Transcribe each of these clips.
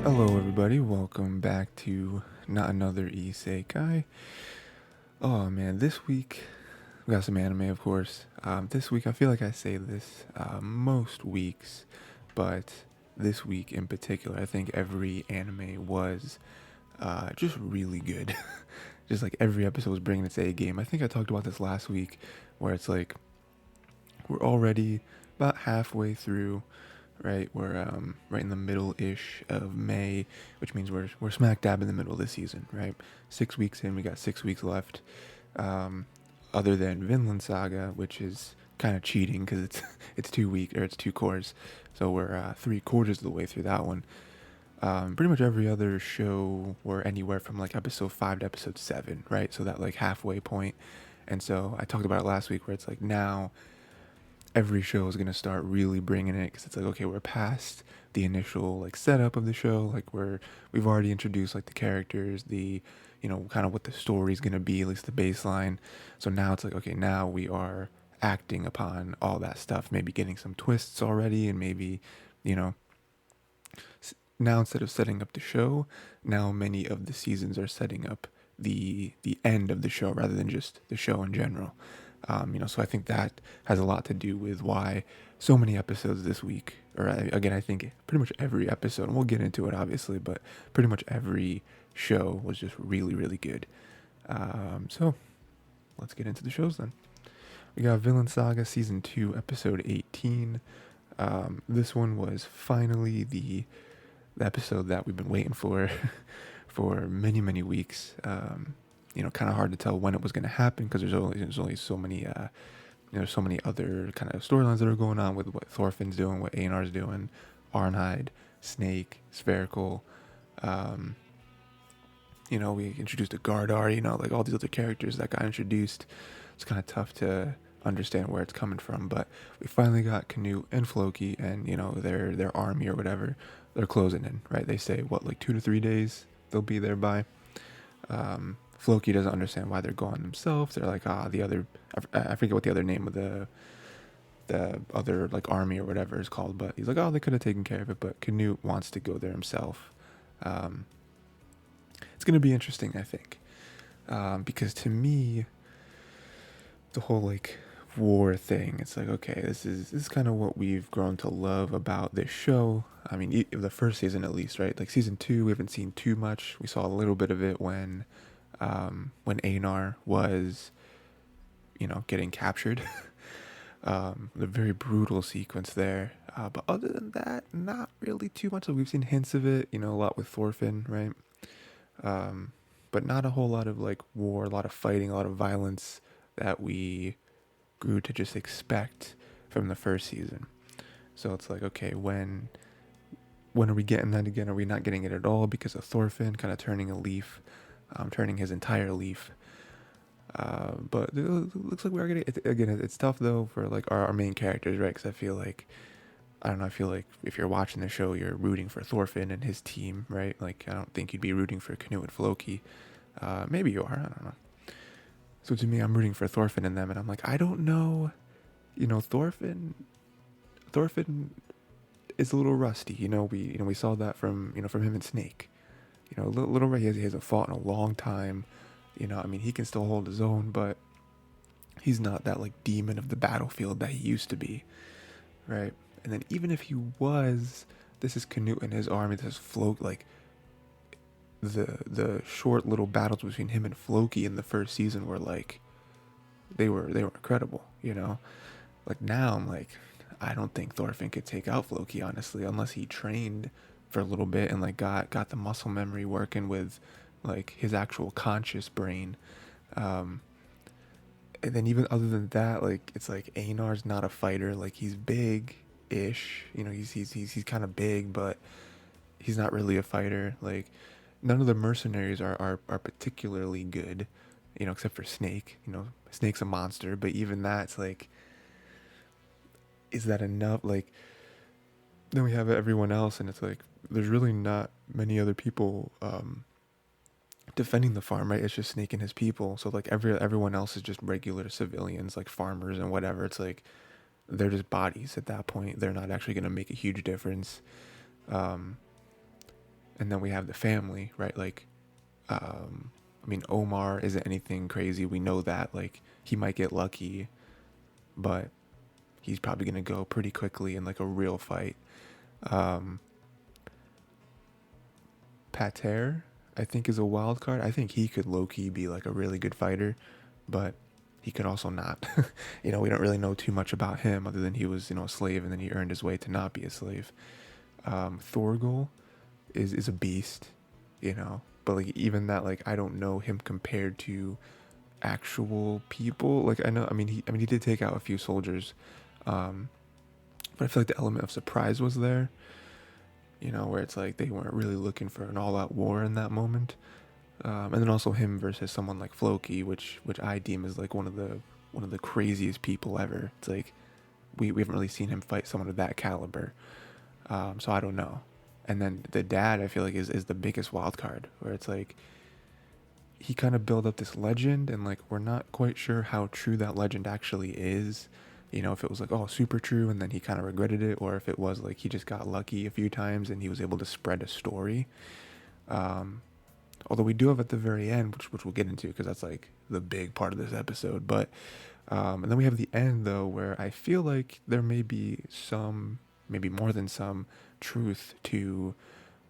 Hello, everybody. Welcome back to not another Isekai. Oh man, this week we got some anime, of course. This week I feel like I say this most weeks, but this week in particular, I think every anime was just really good. Just like every episode was bringing its A game. I think I talked about this last week, where it's like we're already about halfway through, right? We're right in the middle-ish of May, which means we're smack dab in the middle of the season, right? 6 weeks in, we got 6 weeks left. Other than Vinland Saga, which is kind of cheating because it's it's 2 week or it's 2 cours, so we're 3 quarters of the way through that one. Pretty much every other show we're anywhere from like episode 5 to episode 7, right? So that like halfway point. And so I talked about it last week, where it's like now every show is going to start really bringing it, because it's like, okay, we're past the initial like setup of the show. Like we've already introduced like the characters, the kind of what the story is going to be, at least the baseline. So now it's like, okay, now we are acting upon all that stuff, maybe getting some twists already, and maybe you know now instead of setting up the show, now many of the seasons are setting up the end of the show rather than just the show in general. So I think that has a lot to do with why so many episodes this week, or again, I think pretty much every episode, and we'll get into it obviously, but pretty much every show was just really, really good. So let's get into the shows then. We got Vinland Saga Season 2, Episode 18. This one was finally the episode that we've been waiting for for many, many weeks. Kind of hard to tell when it was going to happen, because there's only so many so many other kind of storylines that are going on with what Thorfinn's doing, what Einar's doing, Arnheid, Snake, Spherical. We introduced a Gardar, like all these other characters that got introduced. It's kind of tough to understand where it's coming from, but we finally got Canute and Floki, and their army or whatever. They're closing in, right? They say what, like 2 to 3 days they'll be there by. Floki doesn't understand why they're going themselves. They're like, the other, I forget what the other name of the other like army or whatever is called, but he's like, oh, they could have taken care of it, but Canute wants to go there himself. It's going to be interesting, I think, because to me, the whole like war thing, it's like, okay, this is kind of what we've grown to love about this show. I mean, the first season at least, right? Like season 2, we haven't seen too much. We saw a little bit of it when Einar was, getting captured. The very brutal sequence there. But other than that, not really too much. So we've seen hints of it, a lot with Thorfinn, right? But not a whole lot of like war, a lot of fighting, a lot of violence that we grew to just expect from the first season. So it's like, okay, when are we getting that again? Are we not getting it at all because of Thorfinn kind of turning a leaf, turning his entire leaf? But it looks like we are getting it again. It's tough though for like our main characters, right? Because I feel like if you're watching the show, you're rooting for Thorfinn and his team, right? Like I don't think you'd be rooting for Canute and Floki. Maybe you are. I don't know. So to me, I'm rooting for Thorfinn and them, and I'm like, I don't know. Thorfinn is a little rusty. We saw that from him and Snake. Little Ray, he hasn't fought in a long time. He can still hold his own, but he's not that like demon of the battlefield that he used to be, right? And then even if he was, this is Canute and his army. This is Floki. Like the short little battles between him and Floki in the first season were like, they were incredible. Like now I'm like, I don't think Thorfinn could take out Floki, honestly, unless he trained for a little bit and like got the muscle memory working with like his actual conscious brain. And then even other than that, like it's like Einar's not a fighter. Like he's big ish, he's kind of big, but he's not really a fighter. Like none of the mercenaries are particularly good, except for Snake. Snake's a monster, but even that's like, is that enough? Like then we have everyone else, and it's like there's really not many other people defending the farm, right? It's just Snake and his people. So like everyone else is just regular civilians, like farmers and whatever. It's like they're just bodies at that point. They're not actually going to make a huge difference. And then we have the family, right? Like, I mean, Omar isn't anything crazy. We know that. Like, he might get lucky, but he's probably going to go pretty quickly in like a real fight. Um, Pater, I think, is a wild card. I think he could low key be like a really good fighter, but he could also not. You know, we don't really know too much about him other than he was, a slave and then he earned his way to not be a slave. Thorgal is a beast, but like even that, like I don't know him compared to actual people. Like I know, I mean, he did take out a few soldiers, um, but I feel like the element of surprise was there. Where it's like they weren't really looking for an all-out war in that moment. And then also him versus someone like Floki, which I deem as like one of the craziest people ever. It's like we haven't really seen him fight someone of that caliber. So I don't know. And then the dad, I feel like is the biggest wild card, where it's like he kind of built up this legend, and like we're not quite sure how true that legend actually is. If it was like, oh, super true, and then he kind of regretted it, or if it was like he just got lucky a few times and he was able to spread a story. Um, Although we do have at the very end, which we'll get into because that's like the big part of this episode. But and then we have the end though, where I feel like there may be some, maybe more than some, truth to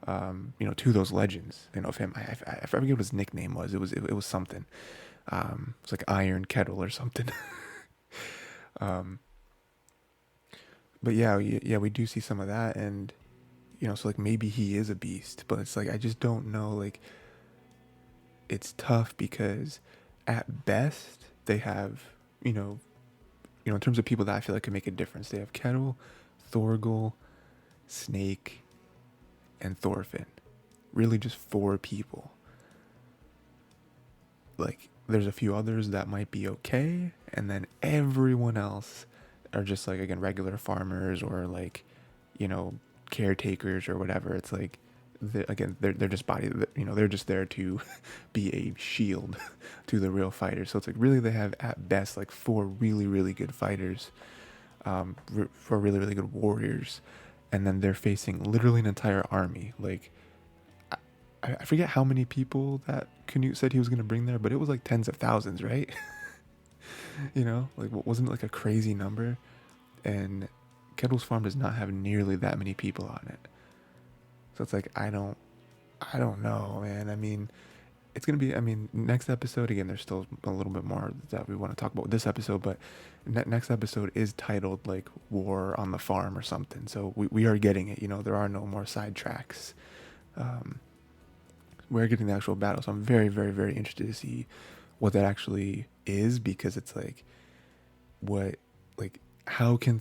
to those legends. Of him. I forget what his nickname was. It was something. It's like Iron Kettle or something. um, but yeah, we do see some of that, and so like maybe he is a beast, but it's like I just don't know. Like it's tough because at best they have in terms of people that I feel like can make a difference, they have Kettle, Thorgal, Snake, and Thorfinn. Really just 4 people. Like there's a few others that might be okay, and then everyone else are just like, again, regular farmers or like caretakers or whatever. It's like they're just they're just there to be a shield to the real fighters. So it's like really they have at best like 4 really really good fighters, 4 really really good warriors, and then they're facing literally an entire army. Like I forget how many people that Canute said he was going to bring there, but it was like tens of thousands, right? Like wasn't it like a crazy number? And Kettle's farm does not have nearly that many people on it. So it's like I don't know, man. I mean, it's gonna be. I mean, next episode again. There's still a little bit more that we want to talk about with this episode, but next episode is titled like "War on the Farm" or something. So we are getting it. There are no more side tracks. We're getting the actual battle. So I'm very very very interested to see what that actually is, because it's like how can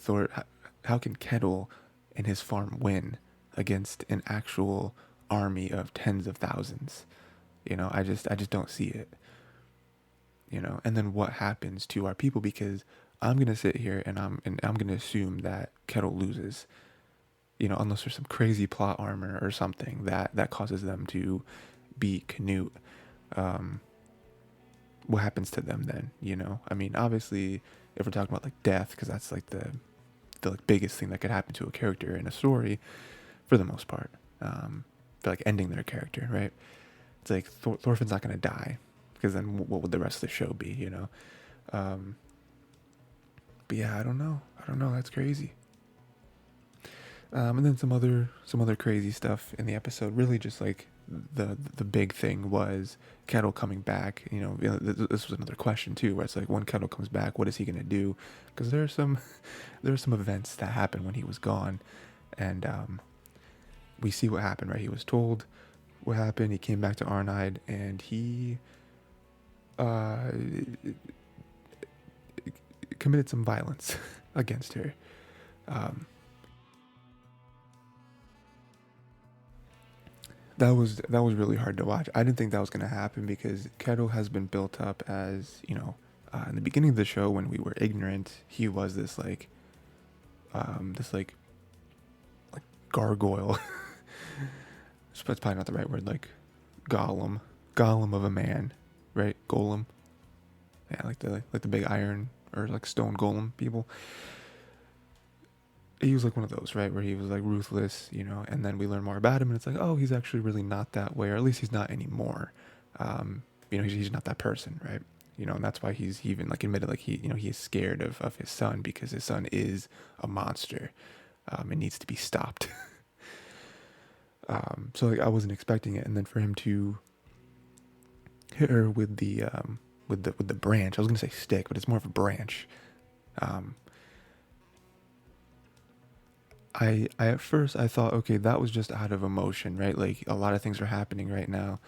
how can Kettle and his farm win against an actual army of tens of thousands? I just don't see it. And then what happens to our people? Because I'm gonna sit here and I'm gonna assume that Kettle loses. Unless there's some crazy plot armor or something that causes them to beat Canute. What happens to them then? I mean, obviously, if we're talking about like death, because that's like the like biggest thing that could happen to a character in a story, for the most part, for like ending their character, right? It's like Thorfinn's not gonna die, because then what would the rest of the show be? But yeah, I don't know. That's crazy. And then some other crazy stuff in the episode. Really, just like the big thing was Kettle coming back. This was another question too, where it's like when Kettle comes back, what is he gonna do? Because there are some events that happened when he was gone, and we see what happened. Right, he was told what happened. He came back to Arnheid, and he committed some violence against her. That was really hard to watch. I didn't think that was going to happen, because Kettle has been built up as, in the beginning of the show when we were ignorant, he was this like gargoyle. That's probably not the right word. Like golem of a man, right? Golem. Yeah, like the big iron or like stone golem people. he was like one of those, right, where he was like ruthless, and then we learn more about him, and it's like, oh, he's actually really not that way, or at least he's not anymore. He's not that person, right? And that's why he even like admitted like he is scared of his son, because his son is a monster. It needs to be stopped. So like I wasn't expecting it, and then for him to hit her with the branch. I was gonna say stick, but it's more of a branch. I at first I thought, okay, that was just out of emotion, right? Like a lot of things are happening right now.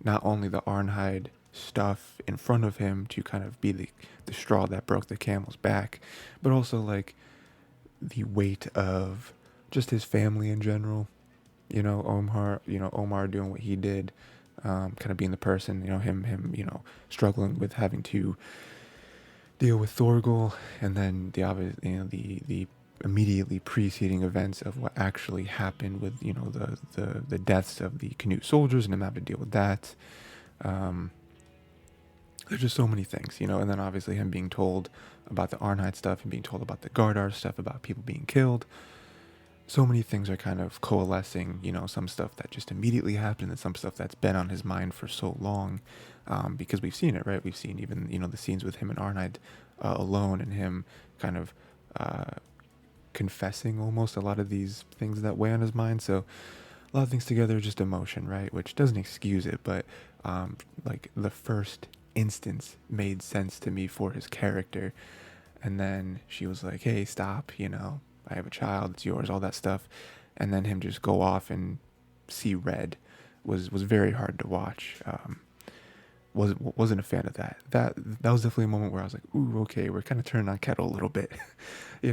Not only the Arnheid stuff in front of him to kind of be the straw that broke the camel's back, but also like the weight of just his family in general. Omar doing what he did, kind of being the person, him, struggling with having to deal with Thorgal, and then the obvious, the immediately preceding events of what actually happened with, the deaths of the Canute soldiers, and him having to deal with that. There's just so many things, and then obviously him being told about the Arnheid stuff and being told about the Gardar stuff, about people being killed. So many things are kind of coalescing, some stuff that just immediately happened and some stuff that's been on his mind for so long, because we've seen it, right? We've seen even, the scenes with him and Arnheid alone, and him kind of confessing almost a lot of these things that weigh on his mind. So a lot of things together, just emotion, right? Which doesn't excuse it, but like the first instance made sense to me for his character. And then she was like, hey, stop, I have a child, it's yours, all that stuff. And then him just go off and see red was very hard to watch. Wasn't a fan of that. That was definitely a moment where I was like, ooh, okay, we're kind of turning on Kettle a little bit. We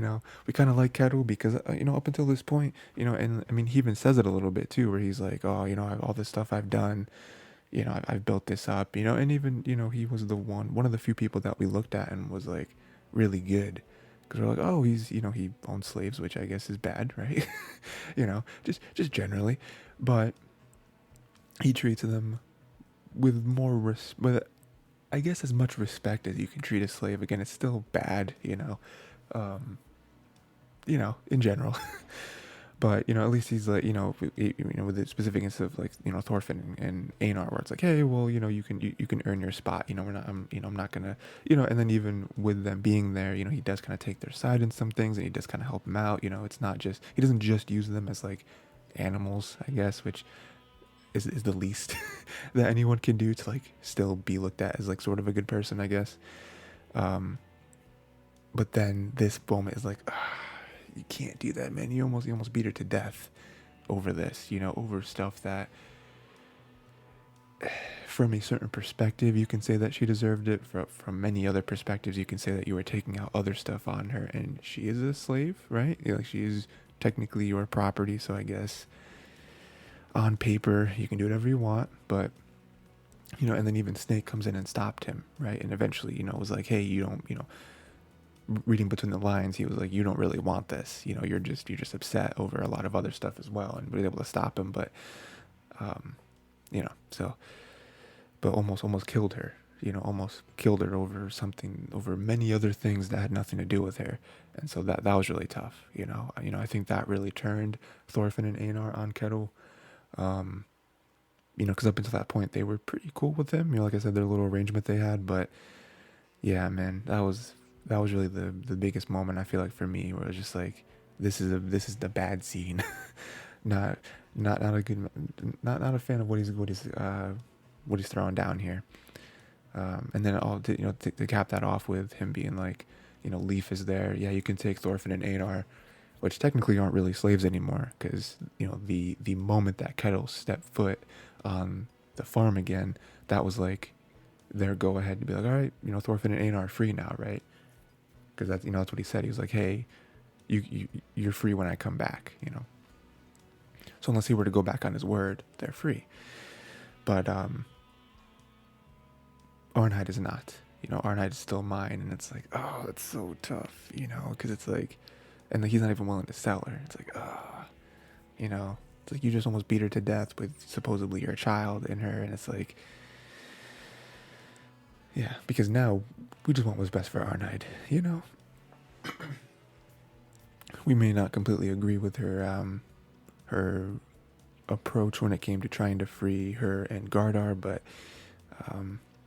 kind of like Kettle because, up until this point, and I mean, he even says it a little bit too, where he's like, oh, all this stuff I've done, I've built this up, and even, he was one of the few people that we looked at and was like really good. Because we're like, oh, he owns slaves, which I guess is bad, right? Just generally. But he treats them with more with, I guess, as much respect as you can treat a slave. Again, it's still bad, in general. But, at least he's like, with the specific instance of like, Thorfinn and Einar, where it's like, hey, well, you can earn your spot, we're not, I'm not gonna, and then even with them being there, he does kind of take their side in some things, and he does kind of help them out. It's not just, he doesn't just use them as like animals, I guess, which is the least that anyone can do to like still be looked at as like sort of a good person, I guess. But then this moment is like, you can't do that, man. You almost beat her to death over this, over stuff that from a certain perspective you can say that she deserved it. From many other perspectives you can say that you were taking out other stuff on her, and she is a slave, right? Like, she is technically your property, so I guess on paper you can do whatever you want. But and then even Snake comes in and stopped him, right? And eventually, was like, hey, you don't, reading between the lines, he was like, you don't really want this, you're just upset over a lot of other stuff as well, and was able to stop him. But so, but almost killed her, almost killed her over many other things that had nothing to do with her. And so that was really tough. I think that really turned Thorfinn and Einar on Kettle. Because up until that point they were pretty cool with him, like I said, their little arrangement they had. But yeah, man, that was really the biggest moment, I feel like, for me, where it was just like, this is the bad scene. not a good, not a fan of what he's throwing down here. And then all to cap that off with him being like, Leaf is there, yeah, you can take Thorfinn and Einar, which technically aren't really slaves anymore, because the moment that Kettle stepped foot on the farm again, that was like their go ahead to be like, all right, Thorfinn and Einar are free now, right? Because that's that's what he said. He was like, hey, you're free when I come back, So unless he were to go back on his word, they're free. But Arnheid is not. Arnheid is still mine, and it's like, oh, it's so tough, because it's like, and like, he's not even willing to sell her. It's like, it's like, you just almost beat her to death with supposedly your child in her, and it's like, yeah, because now we just want what's best for Arnheid, we may not completely agree with her approach when it came to trying to free her and Gardar, but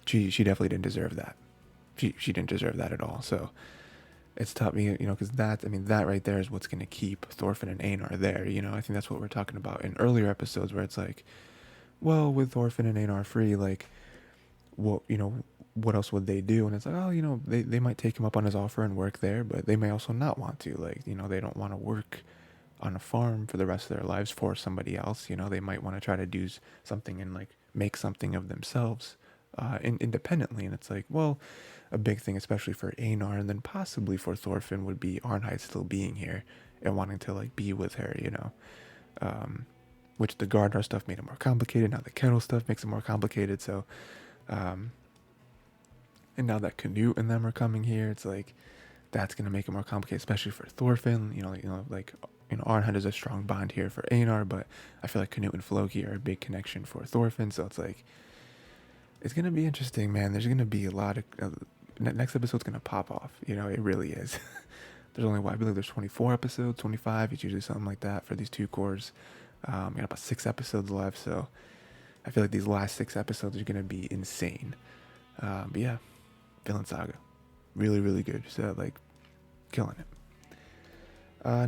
she definitely didn't deserve that. She didn't deserve that at all. So it's taught me, because that right there is what's going to keep Thorfinn and Einar there. I think that's what we're talking about in earlier episodes, where it's like, well, with Thorfinn and Einar free, like, what else would they do? And it's like, oh, they might take him up on his offer and work there, but they may also not want to. Like, they don't want to work on a farm for the rest of their lives for somebody else. They might want to try to do something and like make something of themselves independently. And it's like, well, a big thing, especially for Einar and then possibly for Thorfinn, would be Arnheid still being here and wanting to like be with her, which the Gardar stuff made it more complicated. Now the Kettle stuff makes it more complicated. So, and now that Canute and them are coming here, it's like, that's going to make it more complicated, especially for Thorfinn. Arnheid is a strong bond here for Einar, but I feel like Canute and Floki are a big connection for Thorfinn. So it's like, it's going to be interesting, man. There's going to be a lot of, next episode's going to pop off. It really is. There's only, I believe there's 24 episodes, 25. It's usually something like that for these two cores. Got about 6 episodes left. So I feel like these last 6 episodes are going to be insane. But yeah, Vinland Saga. Really, really good. So like, killing it.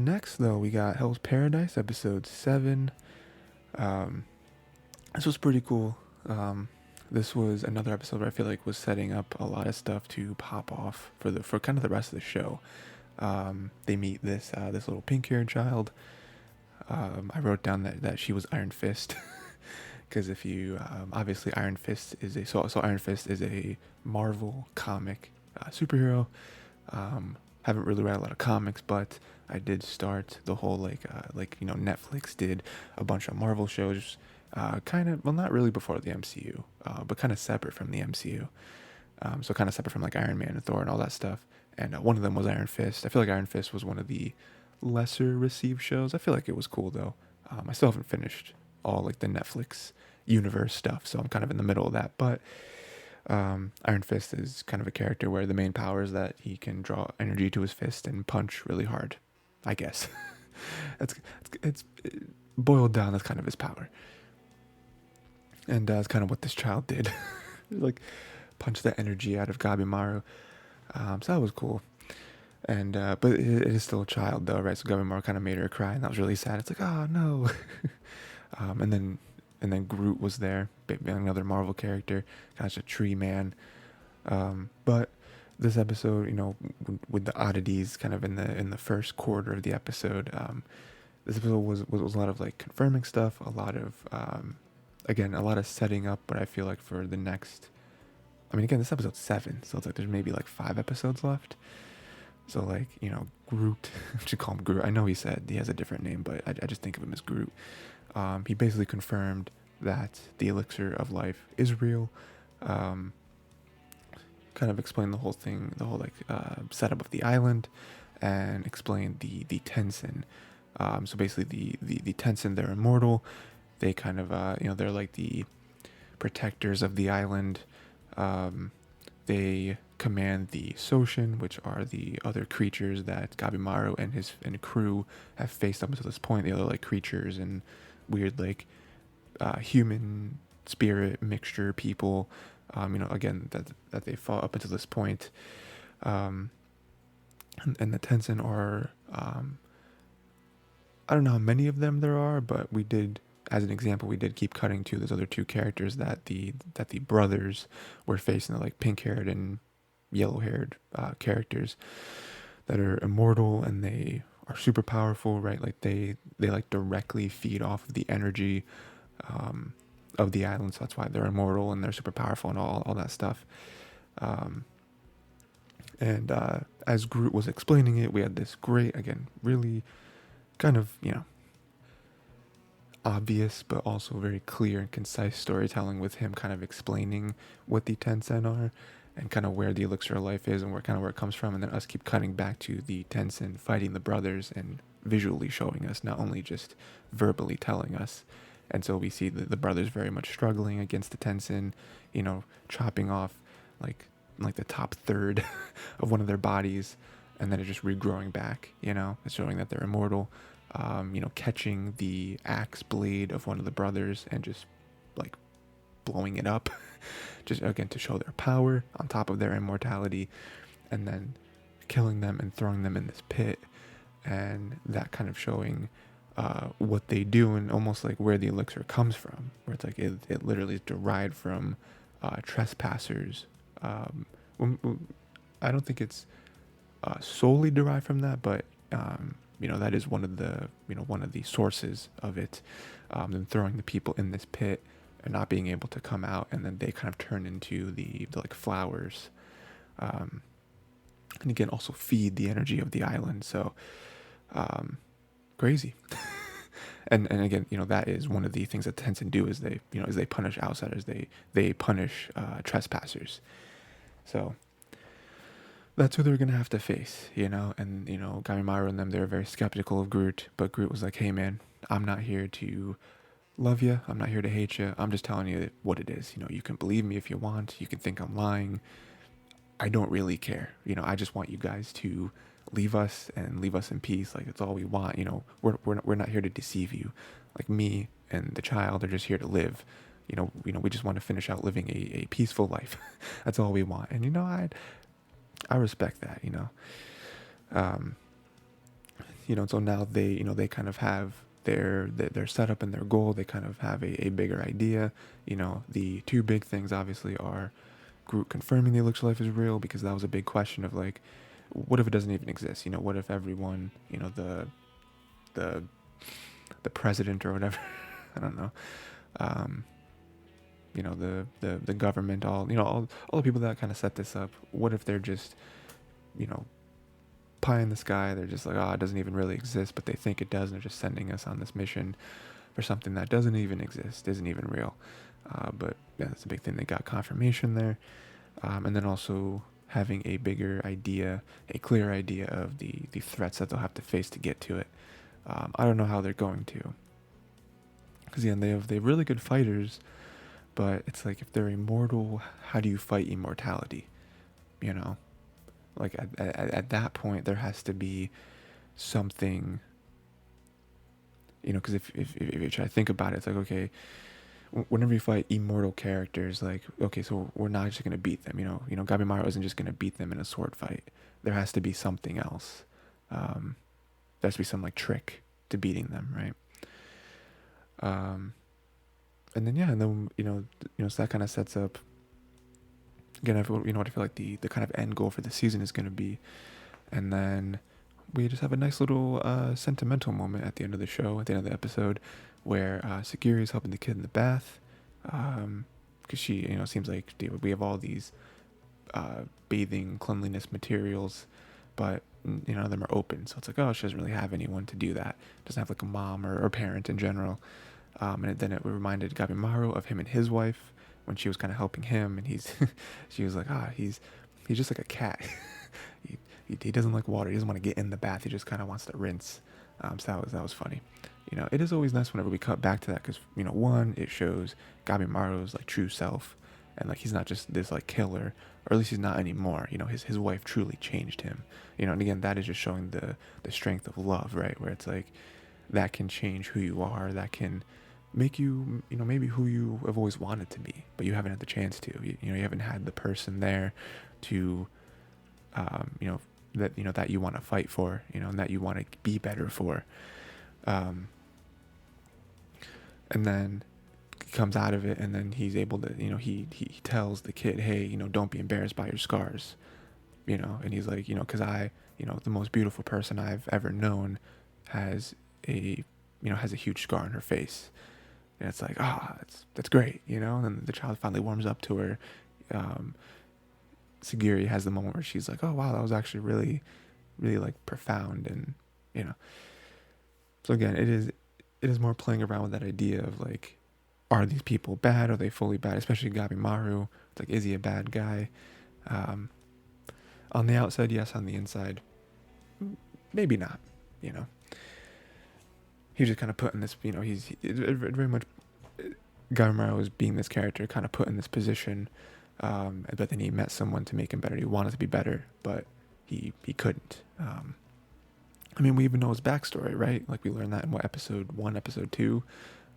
Next, though, we got Hell's Paradise, episode 7. This was pretty cool. This was another episode where I feel like was setting up a lot of stuff to pop off for kind of the rest of the show. They meet this little pink-haired child. I wrote down that she was Iron Fist, because if you obviously Iron Fist is so Iron Fist is a Marvel comic superhero. Haven't really read a lot of comics, but I did start the whole Netflix did a bunch of Marvel shows, kind of, well, not really before the MCU, but kind of separate from the MCU. So kind of separate from like Iron Man and Thor and all that stuff. And one of them was Iron Fist. I feel like Iron Fist was one of the lesser received shows. I feel like it was cool though. I still haven't finished all like the Netflix universe stuff, so I'm kind of in the middle of that. But Iron Fist is kind of a character where the main power is that he can draw energy to his fist and punch really hard, I guess. it's boiled down, that's kind of his power. And that's kind of what this child did. Like, punch that energy out of Gabimaru. So that was cool. And but it is still a child though, right? So Gabimaru kind of made her cry, and that was really sad. It's like, oh no. And then Groot was there, another Marvel character, kind of a tree man. But this episode, with the oddities kind of in the first quarter of the episode, this episode was a lot of like confirming stuff, a lot of again, a lot of setting up. But I feel like for the next, again, this episode's 7, so it's like there's maybe like 5 episodes left. So like, Groot, I should call him Groot. I know he said he has a different name, but I just think of him as Groot. He basically confirmed that the elixir of life is real. Kind of explained the whole thing, the whole setup of the island, and explained the Tenzin. So basically the Tenzin, they're immortal. They kind of they're like the protectors of the island. They command the Soshin, which are the other creatures that Gabimaru and his crew have faced up until this point. The other like creatures and weird like human spirit mixture people, again that they fought up until this point. And the Tenzin are I don't know how many of them there are, but we did, as an example, we did keep cutting to those other 2 characters that the brothers were facing, the like pink-haired and yellow-haired characters that are immortal, and they are super powerful, right? Like they like directly feed off of the energy of the island, so that's why they're immortal and they're super powerful and all that stuff. And as Groot was explaining it, we had this great, again, really kind of, obvious but also very clear and concise storytelling with him kind of explaining what the Tenzin are and kind of where the elixir of life is and where it comes from, and then us keep cutting back to the Tenzin fighting the brothers and visually showing us, not only just verbally telling us. And so we see the brothers very much struggling against the Tenzin, chopping off like the top third of one of their bodies, and then it's just regrowing back. It's showing that they're immortal. Catching the axe blade of one of the brothers and just like blowing it up, just again to show their power on top of their immortality, and then killing them and throwing them in this pit, and that kind of showing what they do and almost like where the elixir comes from, where it's like it literally is derived from trespassers. I don't think it's solely derived from that, but that is one of the sources of it. Them throwing the people in this pit and not being able to come out, and then they kind of turn into the like flowers, and again also feed the energy of the island. So crazy. and again, that is one of the things that Tencent do, is they punish outsiders, they punish trespassers. So that's who they're gonna have to face, and Gamimaru and them, they're very skeptical of Groot, but Groot was like, hey man, I'm not here to love you, I'm not here to hate you, I'm just telling you what it is. You can believe me if you want, you can think I'm lying, I don't really care. I just want you guys to leave us and leave us in peace. Like, that's all we want. We're not here to deceive you. Like, me and the child are just here to live. We just want to finish out living a peaceful life. That's all we want. And I respect that. So now they kind of have their setup and their goal. They kind of have a bigger idea. The two big things obviously are Groot confirming the elixir life is real, because that was a big question of like, what if it doesn't even exist? What if everyone, the president or whatever, I don't know, the government, all the people that kind of set this up, what if they're just, pie in the sky, they're just like, it doesn't even really exist, but they think it does, and they're just sending us on this mission for something that doesn't even exist, isn't even real. But yeah, that's a big thing. They got confirmation there. And then also having a bigger idea, a clear idea of the threats that they'll have to face to get to it. I don't know how they're going to. Because again, they have really good fighters, but it's like, if they're immortal, how do you fight immortality? Like at that point, there has to be something, because if you try to think about it, it's like, okay, whenever you fight immortal characters, like, okay, so we're not just going to beat them, Gabimaru isn't just going to beat them in a sword fight. There has to be something else. There has to be some like trick to beating them, right? And then so that kind of sets up, again, what I feel like the kind of end goal for the season is going to be. And then we just have a nice little sentimental moment at the end of the show, at the end of the episode, where Sagiri is helping the kid in the bath, because she, seems like we have all these bathing cleanliness materials, but none of them are open. So it's like, she doesn't really have anyone to do that. Doesn't have like a mom or parent in general. And then it reminded Gabimaru of him and his wife when she was kind of helping him, and she was like, he's just like a cat. He doesn't like water. He doesn't want to get in the bath. He just kind of wants to rinse. So that was funny. It is always nice whenever we cut back to that, because one, it shows Gabimaru's like true self, and like he's not just this like killer, or at least he's not anymore. His wife truly changed him. And again, that is just showing the strength of love, right? Where it's like, that can change who you are, that can make you, maybe who you have always wanted to be, but you haven't had the chance to. You haven't had the person there to, that you want to fight for, and that you want to be better for. And then he comes out of it, and then he's able to, he tells the kid, hey, don't be embarrassed by your scars, and he's like, because I, the most beautiful person I've ever known has a huge scar on her face. And it's like, that's great, and then the child finally warms up to her. Sagiri has the moment where she's like, oh wow, that was actually really, really like profound, and so again, it is more playing around with that idea of like, are these people bad? Are they fully bad? Especially Gabimaru. It's like, is he a bad guy? On the outside, yes. On the inside, maybe not. He's just kind of put in this, he's very much, Gabimaru is being this character kind of put in this position, but then he met someone to make him better. He wanted to be better, but he couldn't. I mean, we even know his backstory, right? Like we learned that in what, episode 1, episode 2,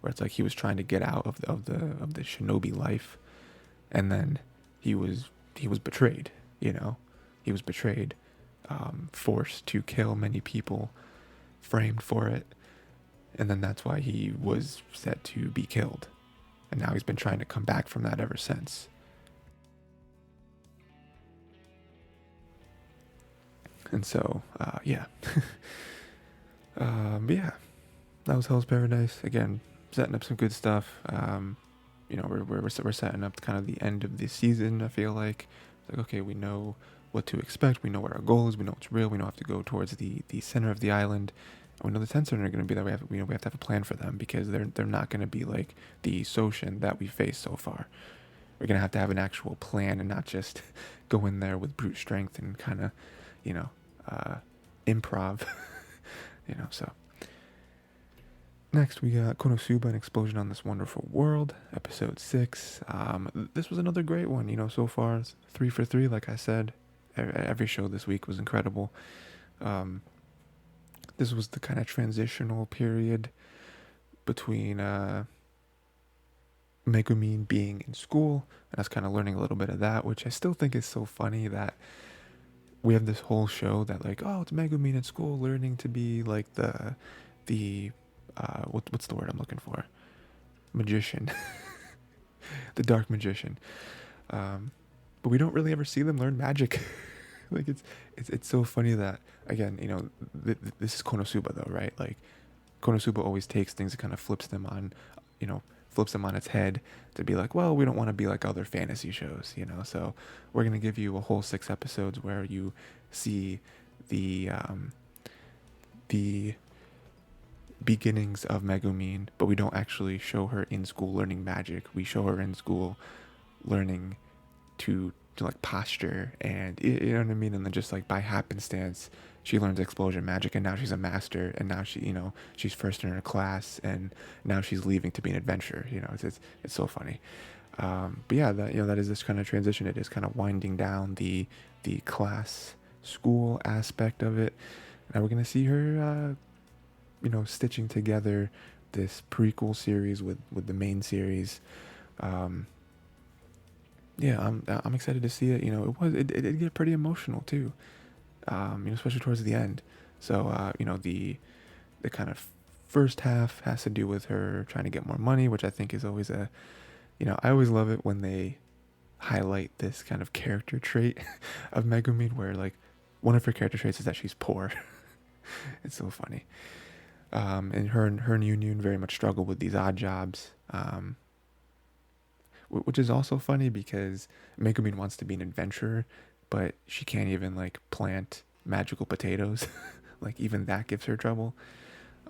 where it's like he was trying to get out of the shinobi life, and then he was betrayed. You know, he was betrayed, forced to kill many people, framed for it, and then that's why he was set to be killed. And now he's been trying to come back from that ever since. And so, yeah. Yeah, that was Hell's Paradise. Again, setting up some good stuff. You know, we're setting up kind of the end of the season, I feel like. It's like, okay, we know what to expect. We know what our goal is. We know what's real. We know have to go towards the center of the island. And we know the Tencent are going to be that we have to have a plan for them, because they're not going to be like the Soshin that we faced so far. We're going to have an actual plan and not just go in there with brute strength and kind of, you know, improv. You know, so. Next, we got Konosuba, An Explosion on This Wonderful World, episode 6. This was another great one, you know, so far. 3 for 3, like I said. Every show this week was incredible. This was the kind of transitional period between Megumin being in school and us kind of learning a little bit of that, which I still think is so funny that we have this whole show that like, oh, it's Megumin in school learning to be like the what's the word I'm looking for? Magician. The dark magician. But we don't really ever see them learn magic. Like it's so funny that, again, you know, this is Konosuba though, right? Like Konosuba always takes things and kind of flips them on its head to be like, well, we don't want to be like other fantasy shows, you know. So we're gonna give you a whole 6 episodes where you see the beginnings of Megumin, but we don't actually show her in school learning magic. We show her in school learning to like posture, and you know what I mean. And then just like by happenstance, she learns explosion magic, and now she's a master, and now she's first in her class, and now she's leaving to be an adventurer. You know, it's so funny. But yeah, that is this kind of transition. It is kind of winding down the class school aspect of it. Now we're gonna see her, stitching together this prequel series with the main series. Yeah, I'm excited to see it. You know, it did get pretty emotional too. Especially towards the end. So, the kind of first half has to do with her trying to get more money, which I think is always I always love it when they highlight this kind of character trait of Megumin, where like one of her character traits is that she's poor. It's so funny. And her and Union very much struggle with these odd jobs. Which is also funny because Megumin wants to be an adventurer, but she can't even like plant magical potatoes. Like even that gives her trouble.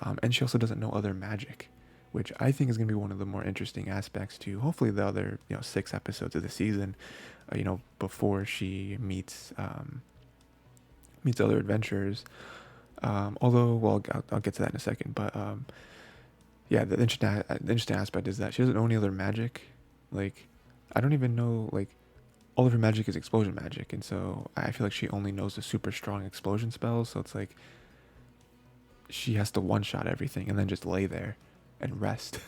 And she also doesn't know other magic, which I think is going to be one of the more interesting aspects to hopefully the other 6 episodes of the season. Before she meets other adventurers. Although, well, I'll get to that in a second. But yeah, the interesting aspect is that she doesn't know any other magic. Like, I don't even know, like, all of her magic is explosion magic, and so I feel like she only knows the super strong explosion spells, so it's like she has to one-shot everything and then just lay there and rest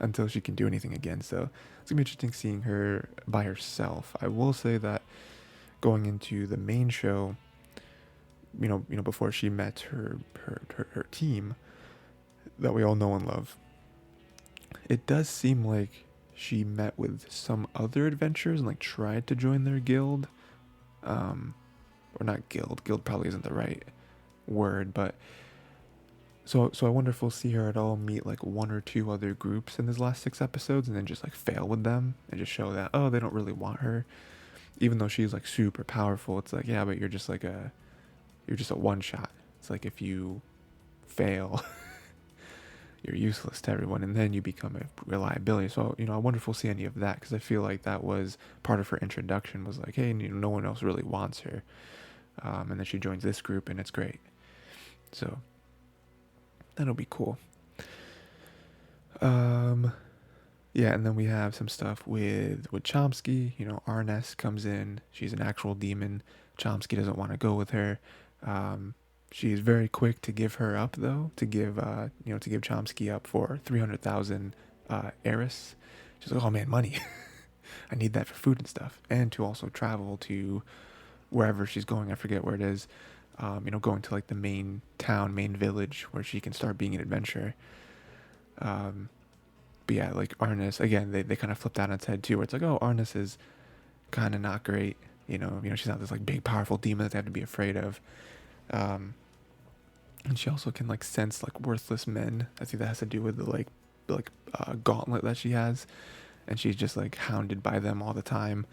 until she can do anything again. So it's gonna be interesting seeing her by herself. I will say that going into the main show, before she met her team that we all know and love, it does seem like she met with some other adventurers and like tried to join their guild, or not guild probably isn't the right word, but so I wonder if we'll see her at all meet like 1 or 2 other groups in these last 6 episodes and then just like fail with them and just show that, oh, they don't really want her, even though she's like super powerful. It's like, yeah, but you're just a one shot. It's like if you fail you're useless to everyone, and then you become a reliability. So, I wonder if we'll see any of that, because I feel like that was part of her introduction, was like, hey, no one else really wants her. And then she joins this group, and it's great. So, that'll be cool. Yeah, and then we have some stuff with Chomsky. Arness comes in. She's an actual demon Chomsky doesn't want to go with her. She's very quick to give her up, though, to give Chomsky up for 300,000 heiress. She's like, oh man, money. I need that for food and stuff, and to also travel to wherever she's going. I forget where it is. Going to like the main town, main village where she can start being an adventurer. But yeah, like Arnis, again, they kind of flipped that on its head too, where it's like, oh, Arnis is kind of not great. She's not this like big powerful demon that they have to be afraid of. And she also can like sense like worthless men. I think that has to do with the gauntlet that she has, and she's just like hounded by them all the time.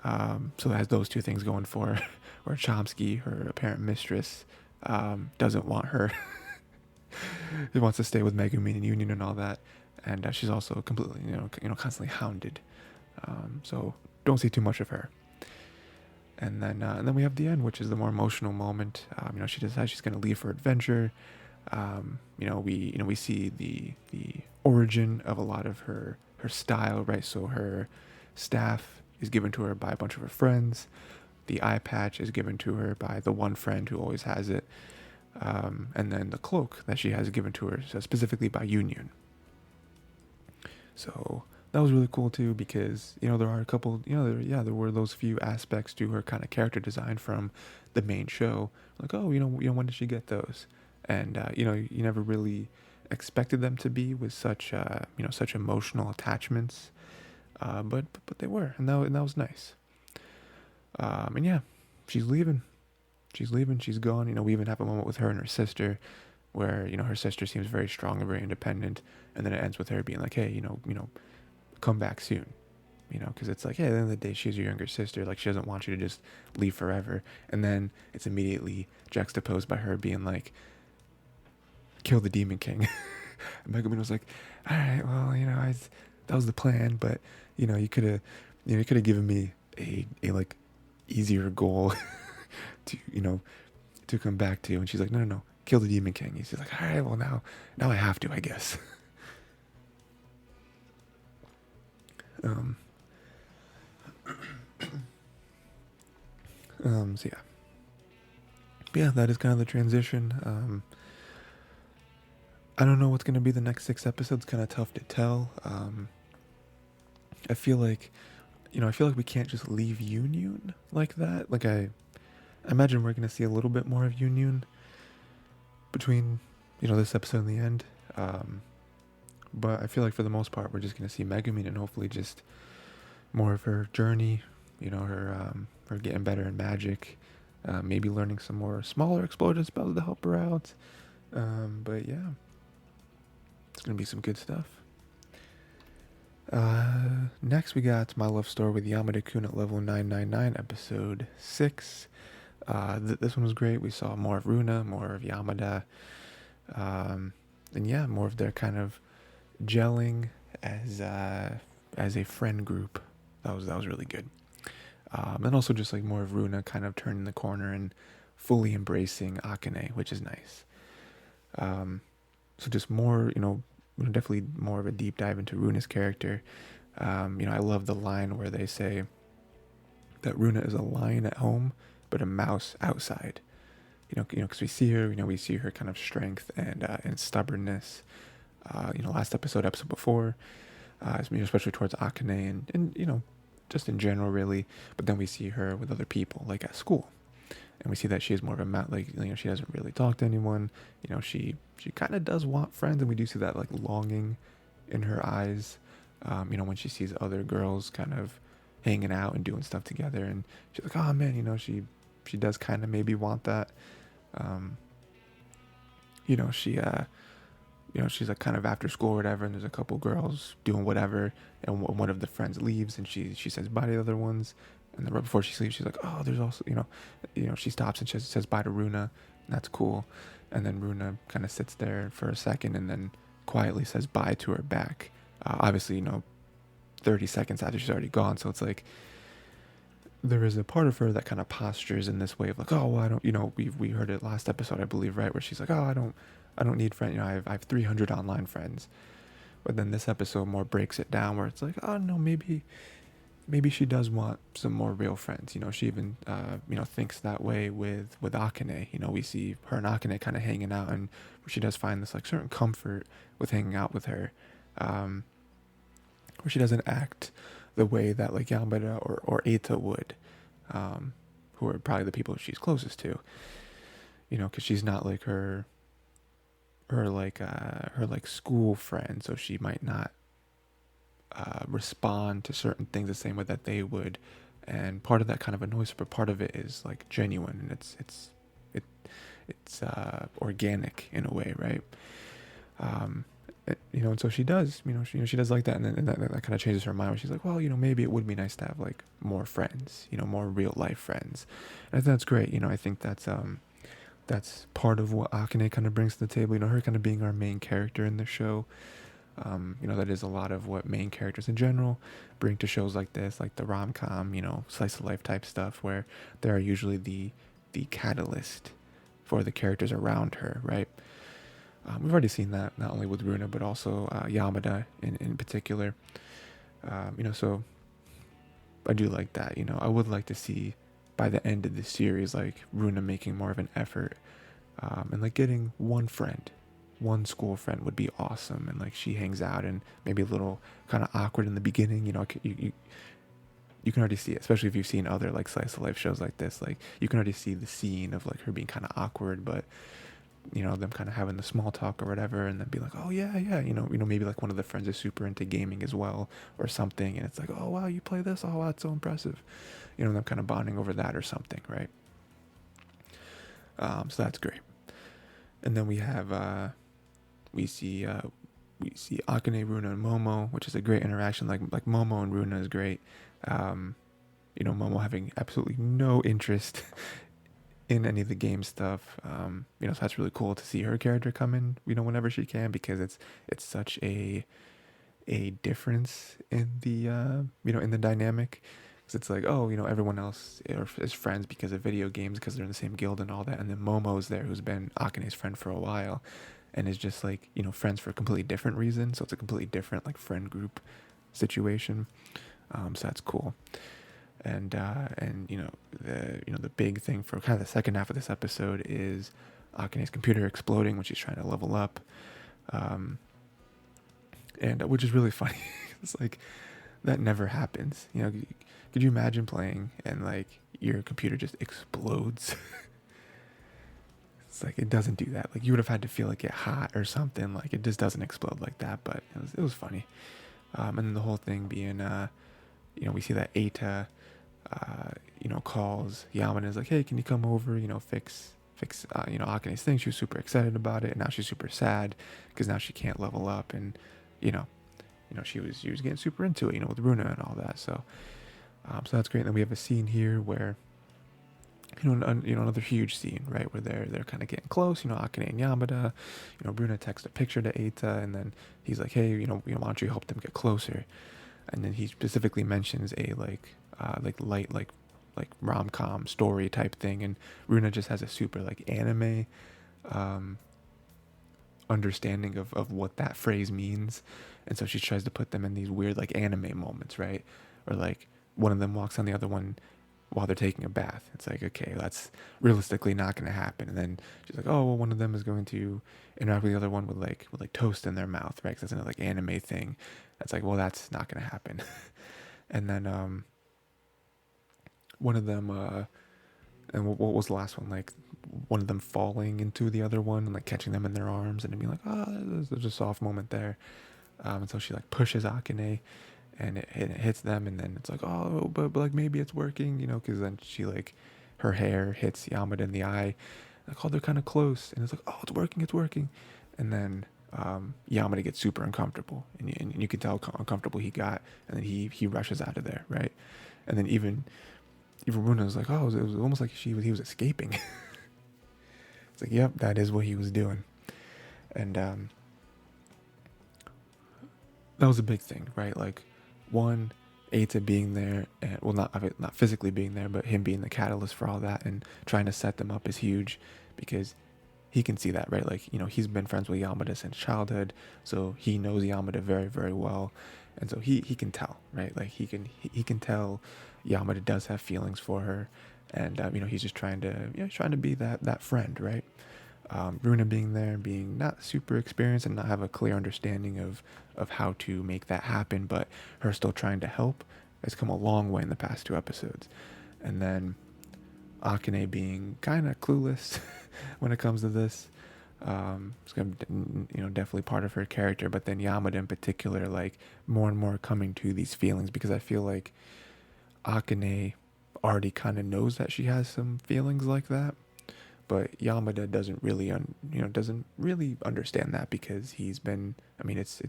So it has those two things going for her. Where Chomsky, her apparent mistress, doesn't want her. He wants to stay with Megumi and Union and all that, and she's also completely, constantly hounded. So don't see too much of her. And then we have the end, which is the more emotional moment. She decides she's going to leave for adventure. We see the origin of a lot of her style, right? So her staff is given to her by a bunch of her friends. The eye patch is given to her by the one friend who always has it. And then the cloak that she has given to her specifically by Union. So that was really cool too, because there are a couple, there were those few aspects to her kind of character design from the main show. Like, oh, when did she get those? And you never really expected them to be with such such emotional attachments, but they were, and that was nice. And yeah, she's leaving. She's gone. We even have a moment with her and her sister, where her sister seems very strong and very independent, and then it ends with her being like, hey, come back soon, because it's like, hey, at the end of the day, she's your younger sister. Like, she doesn't want you to just leave forever. And then it's immediately juxtaposed by her being like, kill the Demon King. And Megumi was like, all right, well, that was the plan, but you could have given me a like easier goal to come back to. And she's like, no, kill the Demon King. He's like, all right, well, now I have to, I guess. So yeah. But yeah, that is kind of the transition. I don't know what's going to be the next 6 episodes. Kind of tough to tell. I feel like we can't just leave Union like that. Like, I imagine we're going to see a little bit more of Union between, this episode and the end. But I feel like for the most part, we're just going to see Megumi and hopefully just more of her journey, her getting better in magic, maybe learning some more smaller explosion spells to help her out. But yeah, it's going to be some good stuff. Next we got My Love Story with Yamada-kun at level 999, episode 6. This one was great. We saw more of Runa, more of Yamada, and yeah, more of their kind of gelling as a friend group. That was really good. And also just like more of Runa kind of turning the corner and fully embracing Akane, which is nice. So just more, definitely more of a deep dive into Runa's character. I love the line where they say that Runa is a lion at home, but a mouse outside. Because we see her kind of strength and stubbornness. Last episode before, especially towards Akane and just in general, really. But then we see her with other people, like at school, and we see that she is more of a she doesn't really talk to anyone. She kind of does want friends, and we do see that like longing in her eyes. When she sees other girls kind of hanging out and doing stuff together, and she's like, oh man, she does kind of maybe want that. She's like kind of after school or whatever, and there's a couple girls doing whatever, and one of the friends leaves, and she says bye to the other ones, and then right before she leaves, she's like, oh, there's also, she stops and she says bye to Runa, and that's cool, and then Runa kind of sits there for a second, and then quietly says bye to her back, obviously, 30 seconds after she's already gone, so it's like, there is a part of her that kind of postures in this way of like, oh, well, I don't, we heard it last episode, I believe, right, where she's like, oh, I don't need friends, I have 300 online friends. But then this episode more breaks it down where it's like, oh no, maybe maybe she does want some more real friends. She even thinks that way with Akane. We see her and Akane kind of hanging out, and she does find this like certain comfort with hanging out with her, um, where she doesn't act the way that like Yamada or Eita would, who are probably the people she's closest to. Because she's not like her like school friend, so she might not respond to certain things the same way that they would, and part of that kind of annoys her, but part of it is like genuine, and it's organic in a way, right? And so she does, she does like that, and then that kind of changes her mind, where she's like, well, maybe it would be nice to have like more friends, more real life friends, and I think that's great. I think that's part of what Akane kind of brings to the table. Her kind of being our main character in the show. That is a lot of what main characters in general bring to shows like this, like the rom-com, slice of life type stuff, where they are usually the catalyst for the characters around her, right? We've already seen that not only with Runa, but also Yamada in particular. So I do like that. I would like to see by the end of the series, like Runa making more of an effort, and like getting one school friend would be awesome. And like she hangs out, and maybe a little kind of awkward in the beginning. You can already see it, especially if you've seen other like slice of life shows like this. Like you can already see the scene of like her being kind of awkward, but them kind of having the small talk or whatever, and then be like, oh yeah, yeah, maybe like one of the friends is super into gaming as well or something, and it's like, oh wow, you play this, oh wow, that's so impressive, them kind of bonding over that or something, right? So that's great. And then we have we see Akane, Runa, and Momo, which is a great interaction. Like Momo and Runa is great. Momo having absolutely no interest in any of the game stuff. So that's really cool to see her character come in, whenever she can, because it's such a difference in the in the dynamic. Because it's like, oh, everyone else is friends because of video games, because they're in the same guild and all that, and then Momo's there, who's been Akane's friend for a while, and is just like friends for a completely different reason. So it's a completely different like friend group situation. So that's cool. And the big thing for kind of the second half of this episode is Akane's computer exploding when she's trying to level up, and which is really funny. It's like that never happens. Could you imagine playing and like your computer just explodes? It's like it doesn't do that. Like you would have had to feel like it hot or something. Like it just doesn't explode like that. But it was funny. And then the whole thing being, we see that Eita, calls Yamada and is like, hey, can you come over, fix Akane's thing. She was super excited about it, and now she's super sad because now she can't level up, and she was getting super into it, with Runa and all that. So that's great. And then we have a scene here where another huge scene, right, where they're kind of getting close, Akane and Yamada. Runa texts a picture to Eita, and then he's like, hey, why don't you help them get closer? And then he specifically mentions a light rom-com story type thing, and Runa just has a super like anime understanding of what that phrase means, and so she tries to put them in these weird like anime moments, right? Or like one of them walks on the other one while they're taking a bath. It's like, okay, that's realistically not going to happen. And then she's like, oh well, one of them is going to interact with the other one with like toast in their mouth, right? Because that's another like anime thing. That's like, well, that's not going to happen. And then one of them and what was the last one, like one of them falling into the other one and like catching them in their arms and being like, oh, there's a soft moment there. And so she like pushes Akane, and it hits them, and then it's like, oh, but like maybe it's working, because then she like her hair hits Yamada in the eye, like, oh, they're kind of close, and it's like, oh, it's working, and then Yamada gets super uncomfortable, and you can tell how uncomfortable he got, and then he rushes out of there, right? And then even Runa was like, oh, it was almost like he was escaping. It's like, yep, that is what he was doing. And that was a big thing, right? Like, one, Eita being there, and well, not physically being there, but him being the catalyst for all that and trying to set them up is huge, because he can see that, right? Like, he's been friends with Yamada since childhood, so he knows Yamada very, very well, and so he can tell, right? Like he can tell Yamada does have feelings for her, and he's just trying to trying to be that friend, right? Runa being there and being not super experienced and not have a clear understanding of how to make that happen, but her still trying to help has come a long way in the past 2 episodes. And then Akane being kind of clueless when it comes to this. It's gonna definitely part of her character, but then Yamada in particular, like more and more coming to these feelings, because I feel like Akane already kind of knows that she has some feelings like that, but Yamada doesn't really doesn't really understand that, because he's been, I mean, it's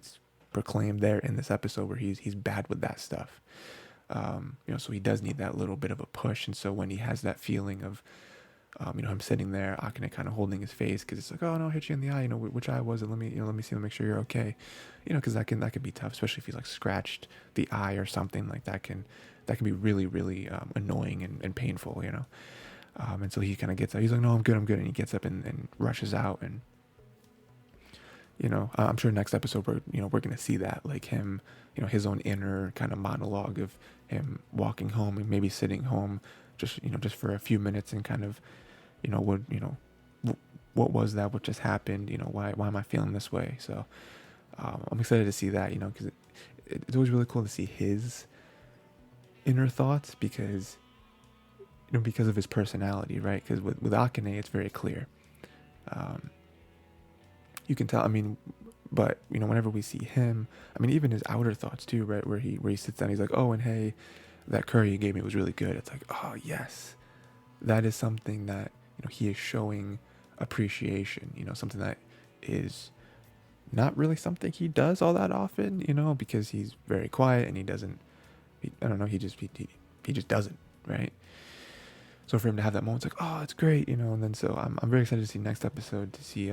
proclaimed there in this episode where he's bad with that stuff. So he does need that little bit of a push. And so when he has that feeling of, him sitting there, Akane kind of holding his face, because it's like, oh no, I'll hit you in the eye, which eye was it? Let me see, let me make sure you're okay. Because that can be tough, especially if he's like scratched the eye or something like that. Can be really, really annoying and painful. And so he kind of gets up. He's like, no, I'm good, and he gets up and rushes out. And I'm sure next episode we're gonna see that, like him, his own inner kind of monologue of him walking home and maybe sitting home just for a few minutes and kind of what was that, what just happened, why am I feeling this way? So I'm excited to see that, because it's always really cool to see his inner thoughts, because because of his personality, right? Because with Akane, it's very clear. You can tell, I mean, but whenever we see him, I mean, even his outer thoughts too, right? Where he sits down, he's like, oh, and hey, that curry you gave me was really good. It's like, oh yes, that is something that he is showing appreciation. Something that is not really something he does all that often. Because he's very quiet and he doesn't. I don't know. He just doesn't, right? So for him to have that moment, it's like, oh, it's great, And then so I'm very excited to see next episode, to see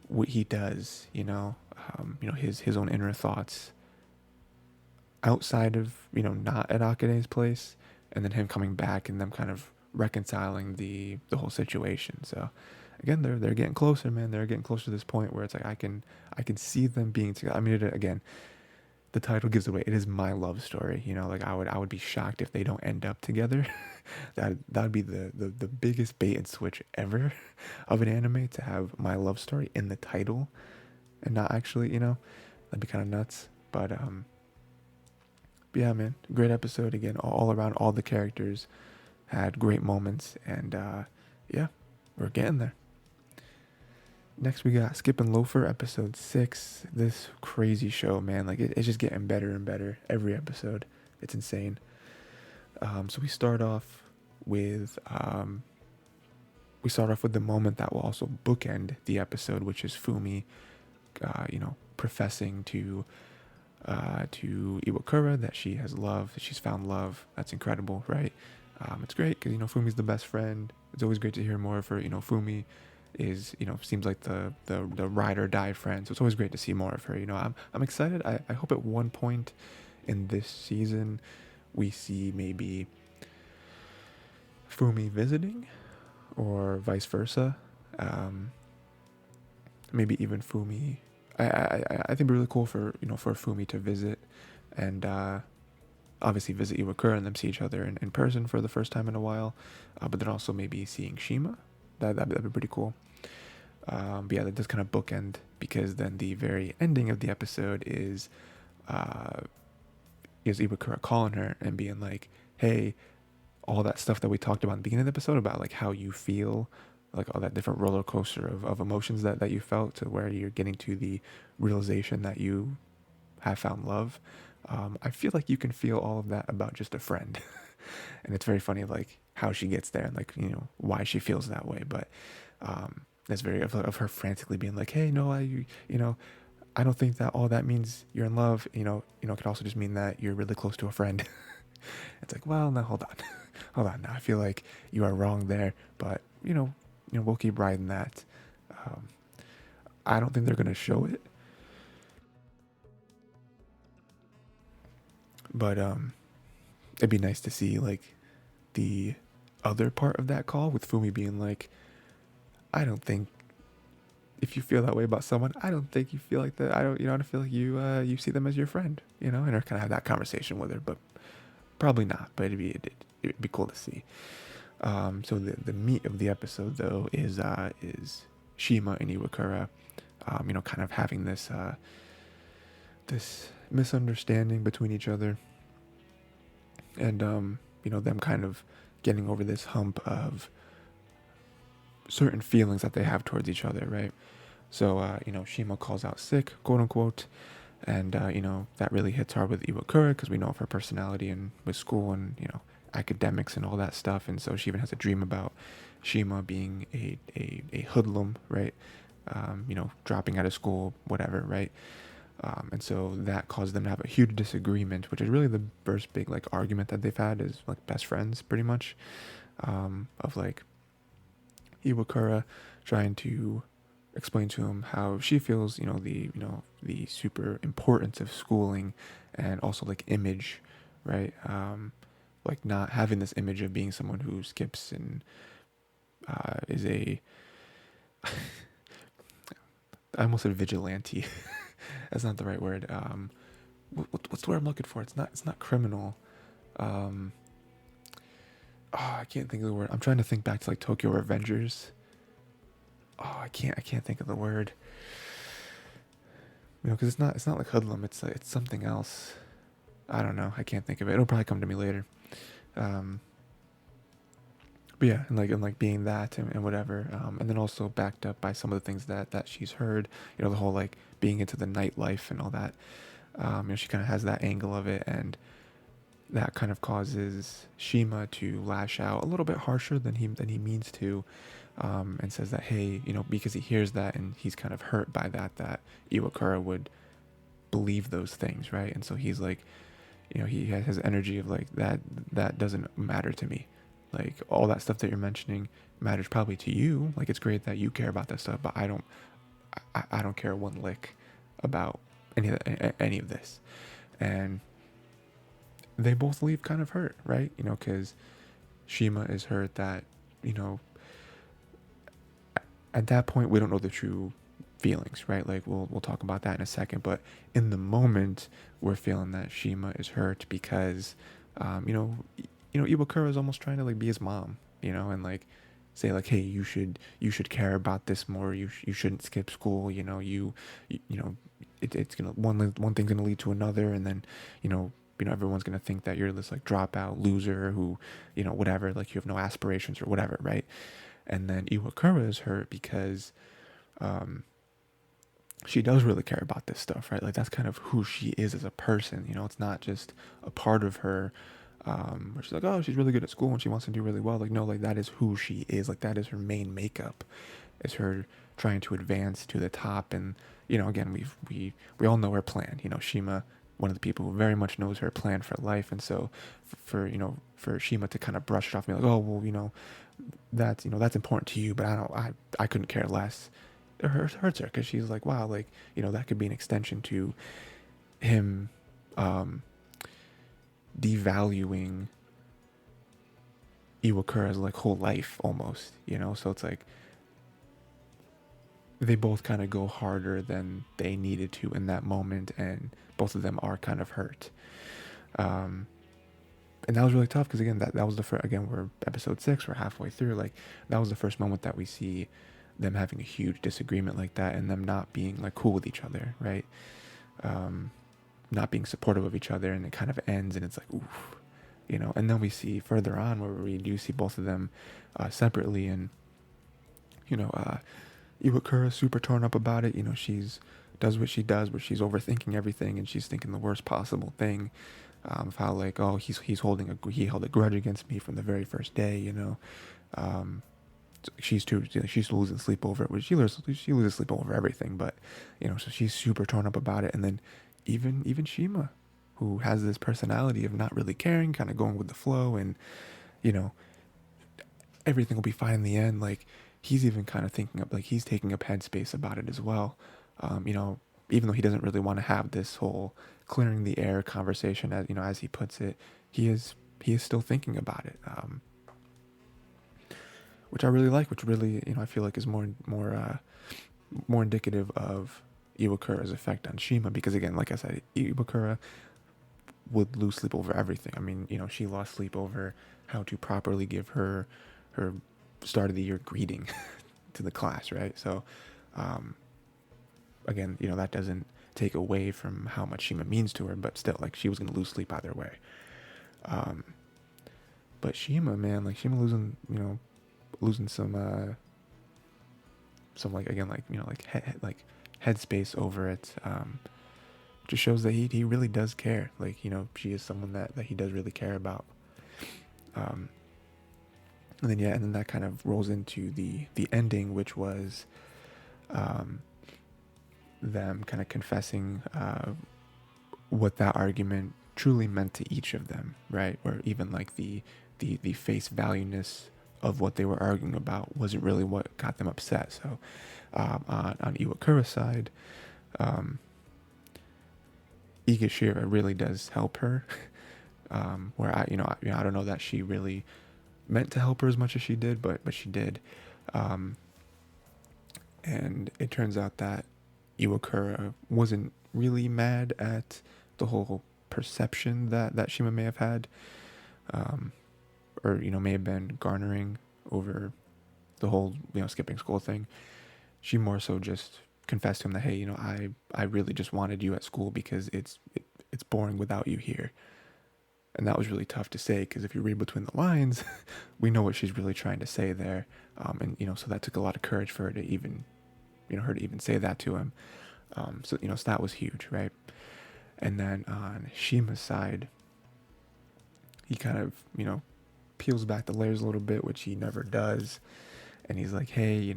what he does, his own inner thoughts outside of, not at Akane's place, and then him coming back and them kind of reconciling the whole situation. So again, they're getting closer, man. They're getting closer to this point where it's like I can see them being together. I mean, again, the title gives away, it is my love story. Like I would be shocked if they don't end up together. That'd be the biggest bait and switch ever of an anime, to have my love story in the title and not actually, that'd be kind of nuts. But yeah, man, great episode again, all around. All the characters had great moments, and yeah, we're getting there. Next we got Skip and Loafer, episode 6. This crazy show, man, like it's just getting better and better every episode. It's insane. So we start off with the moment that will also bookend the episode, which is Fumi, professing to Iwakura that she has love, that she's found love. That's incredible, right? It's great because Fumi's the best friend. It's always great to hear more of her. Fumi is seems like the ride or die friend, so it's always great to see more of her. I'm excited. I hope at one point in this season we see maybe Fumi visiting, or vice versa. Maybe even Fumi. I think it'd be really cool for for Fumi to visit, and obviously visit Iwakura and them see each other in person for the first time in a while. But then also maybe seeing Shima. That'd be pretty cool. But yeah, that does kind of bookend, because then the very ending of the episode is Iwakura calling her and being like, hey, all that stuff that we talked about in the beginning of the episode about like how you feel, like all that different roller coaster of emotions that you felt, to where you're getting to the realization that you have found love. I feel like you can feel all of that about just a friend. And it's very funny, like how she gets there and like, why she feels that way. But that's very of her frantically being like, hey, no, I don't think that all that means you're in love. It could also just mean that you're really close to a friend. It's like, well, no, hold on. Hold on. Now I feel like you are wrong there, but we'll keep riding that. I don't think they're going to show it, but it'd be nice to see like the other part of that call, with Fumi being like, I don't think if you feel that way about someone, I don't think you feel like that. I don't feel like you see them as your friend, and I kind of have that conversation with her, but probably not. But it'd be cool to see. So the meat of the episode though is Shima and Iwakura, kind of having this misunderstanding between each other, and them kind of getting over this hump of certain feelings that they have towards each other, right? So Shima calls out sick, quote unquote, and that really hits hard with Iwakura because we know of her personality and with school and academics and all that stuff, and so she even has a dream about Shima being a hoodlum, right? Dropping out of school, whatever, right? And so that caused them to have a huge disagreement, which is really the first big like argument that they've had is like best friends, pretty much, of like Iwakura trying to explain to him how she feels, the super importance of schooling and also like image, right? Like not having this image of being someone who skips and is a I almost said vigilante. That's not the right word. What's the word I'm looking for? It's not criminal. I can't think of the word. I'm trying to think back to like Tokyo Revengers. I can't think of the word. Because it's not like hoodlum. It's something else. I don't know. I can't think of it. It'll probably come to me later. But yeah, and like being that and whatever, and then also backed up by some of the things that she's heard. The whole like being into the nightlife and all that. She kind of has that angle of it, and that kind of causes Shima to lash out a little bit harsher than he means to, and says that hey, because he hears that and he's kind of hurt by that Iwakura would believe those things, right? And so he's like, he has his energy of like that doesn't matter to me. Like all that stuff that you're mentioning matters probably to you. Like it's great that you care about that stuff, but I don't care one lick about any of this. And they both leave kind of hurt, right? Because Shima is hurt that at that point we don't know the true feelings, right? Like we'll talk about that in a second, but in the moment we're feeling that Shima is hurt because Iwakura is almost trying to like be his mom, and like say like, hey, you should care about this more. You shouldn't skip school. It's gonna one thing's gonna lead to another, and then everyone's gonna think that you're this like dropout loser who whatever, like you have no aspirations or whatever, right? And then Iwakura is hurt because she does really care about this stuff, right? Like that's kind of who she is as a person. It's not just a part of her. Where she's like, oh, she's really good at school and she wants to do really well. Like, no, like that is who she is. Like that is her main makeup, is her trying to advance to the top. And again, we all know her plan. Shima, one of the people who very much knows her plan for life. And so for Shima to kind of brush it off and be like, oh, well, that's important to you, but I couldn't care less. It hurts her because she's like, wow, like that could be an extension to him. Devaluing Iwakura's like whole life almost, so it's like they both kind of go harder than they needed to in that moment, and both of them are kind of hurt, and that was really tough because again that was the first, again we're episode 6, we're halfway through, like that was the first moment that we see them having a huge disagreement like that and them not being like cool with each other, right? Not being supportive of each other, and it kind of ends and it's like oof, and then we see further on where we do see both of them separately, and Iwakura super torn up about it. She's does what she does, where she's overthinking everything and she's thinking the worst possible thing, of how like, oh, he held a grudge against me from the very first day. She's losing sleep over it, which she loses sleep over everything, but so she's super torn up about it. And then even Shima, who has this personality of not really caring, kind of going with the flow, and everything will be fine in the end. Like he's even kind of thinking of like he's taking up headspace about it as well. Even though he doesn't really want to have this whole clearing the air conversation, as he puts it, he is still thinking about it. which I really like, which really, I feel like is more indicative of Iwakura's effect on Shima, because again, like I said, Iwakura would lose sleep over everything. I mean, she lost sleep over how to properly give her start of the year greeting to the class, right? So, again, that doesn't take away from how much Shima means to her, but still, like, she was gonna lose sleep either way. But Shima, man, like, Shima losing some like, again, like, like headspace over it, just shows that he really does care. Like, she is someone that he does really care about. And then that kind of rolls into the ending, which was them kind of confessing what that argument truly meant to each of them, right? Or even like the face valueness of what they were arguing about wasn't really what got them upset. So on Iwakura's side, Higashira really does help her. Where I don't know that she really meant to help her as much as she did, but she did. And it turns out that Iwakura wasn't really mad at the whole perception that Shima may have had, or may have been garnering over the whole skipping school thing. She more so just confessed to him that, hey, I really just wanted you at school because it's boring without you here. And that was really tough to say, because if you read between the lines, we know what she's really trying to say there. And so that took a lot of courage for her to even say that to him. So that was huge, right? And then on Shima's side, he kind of peels back the layers a little bit, which he never does. And he's like, hey,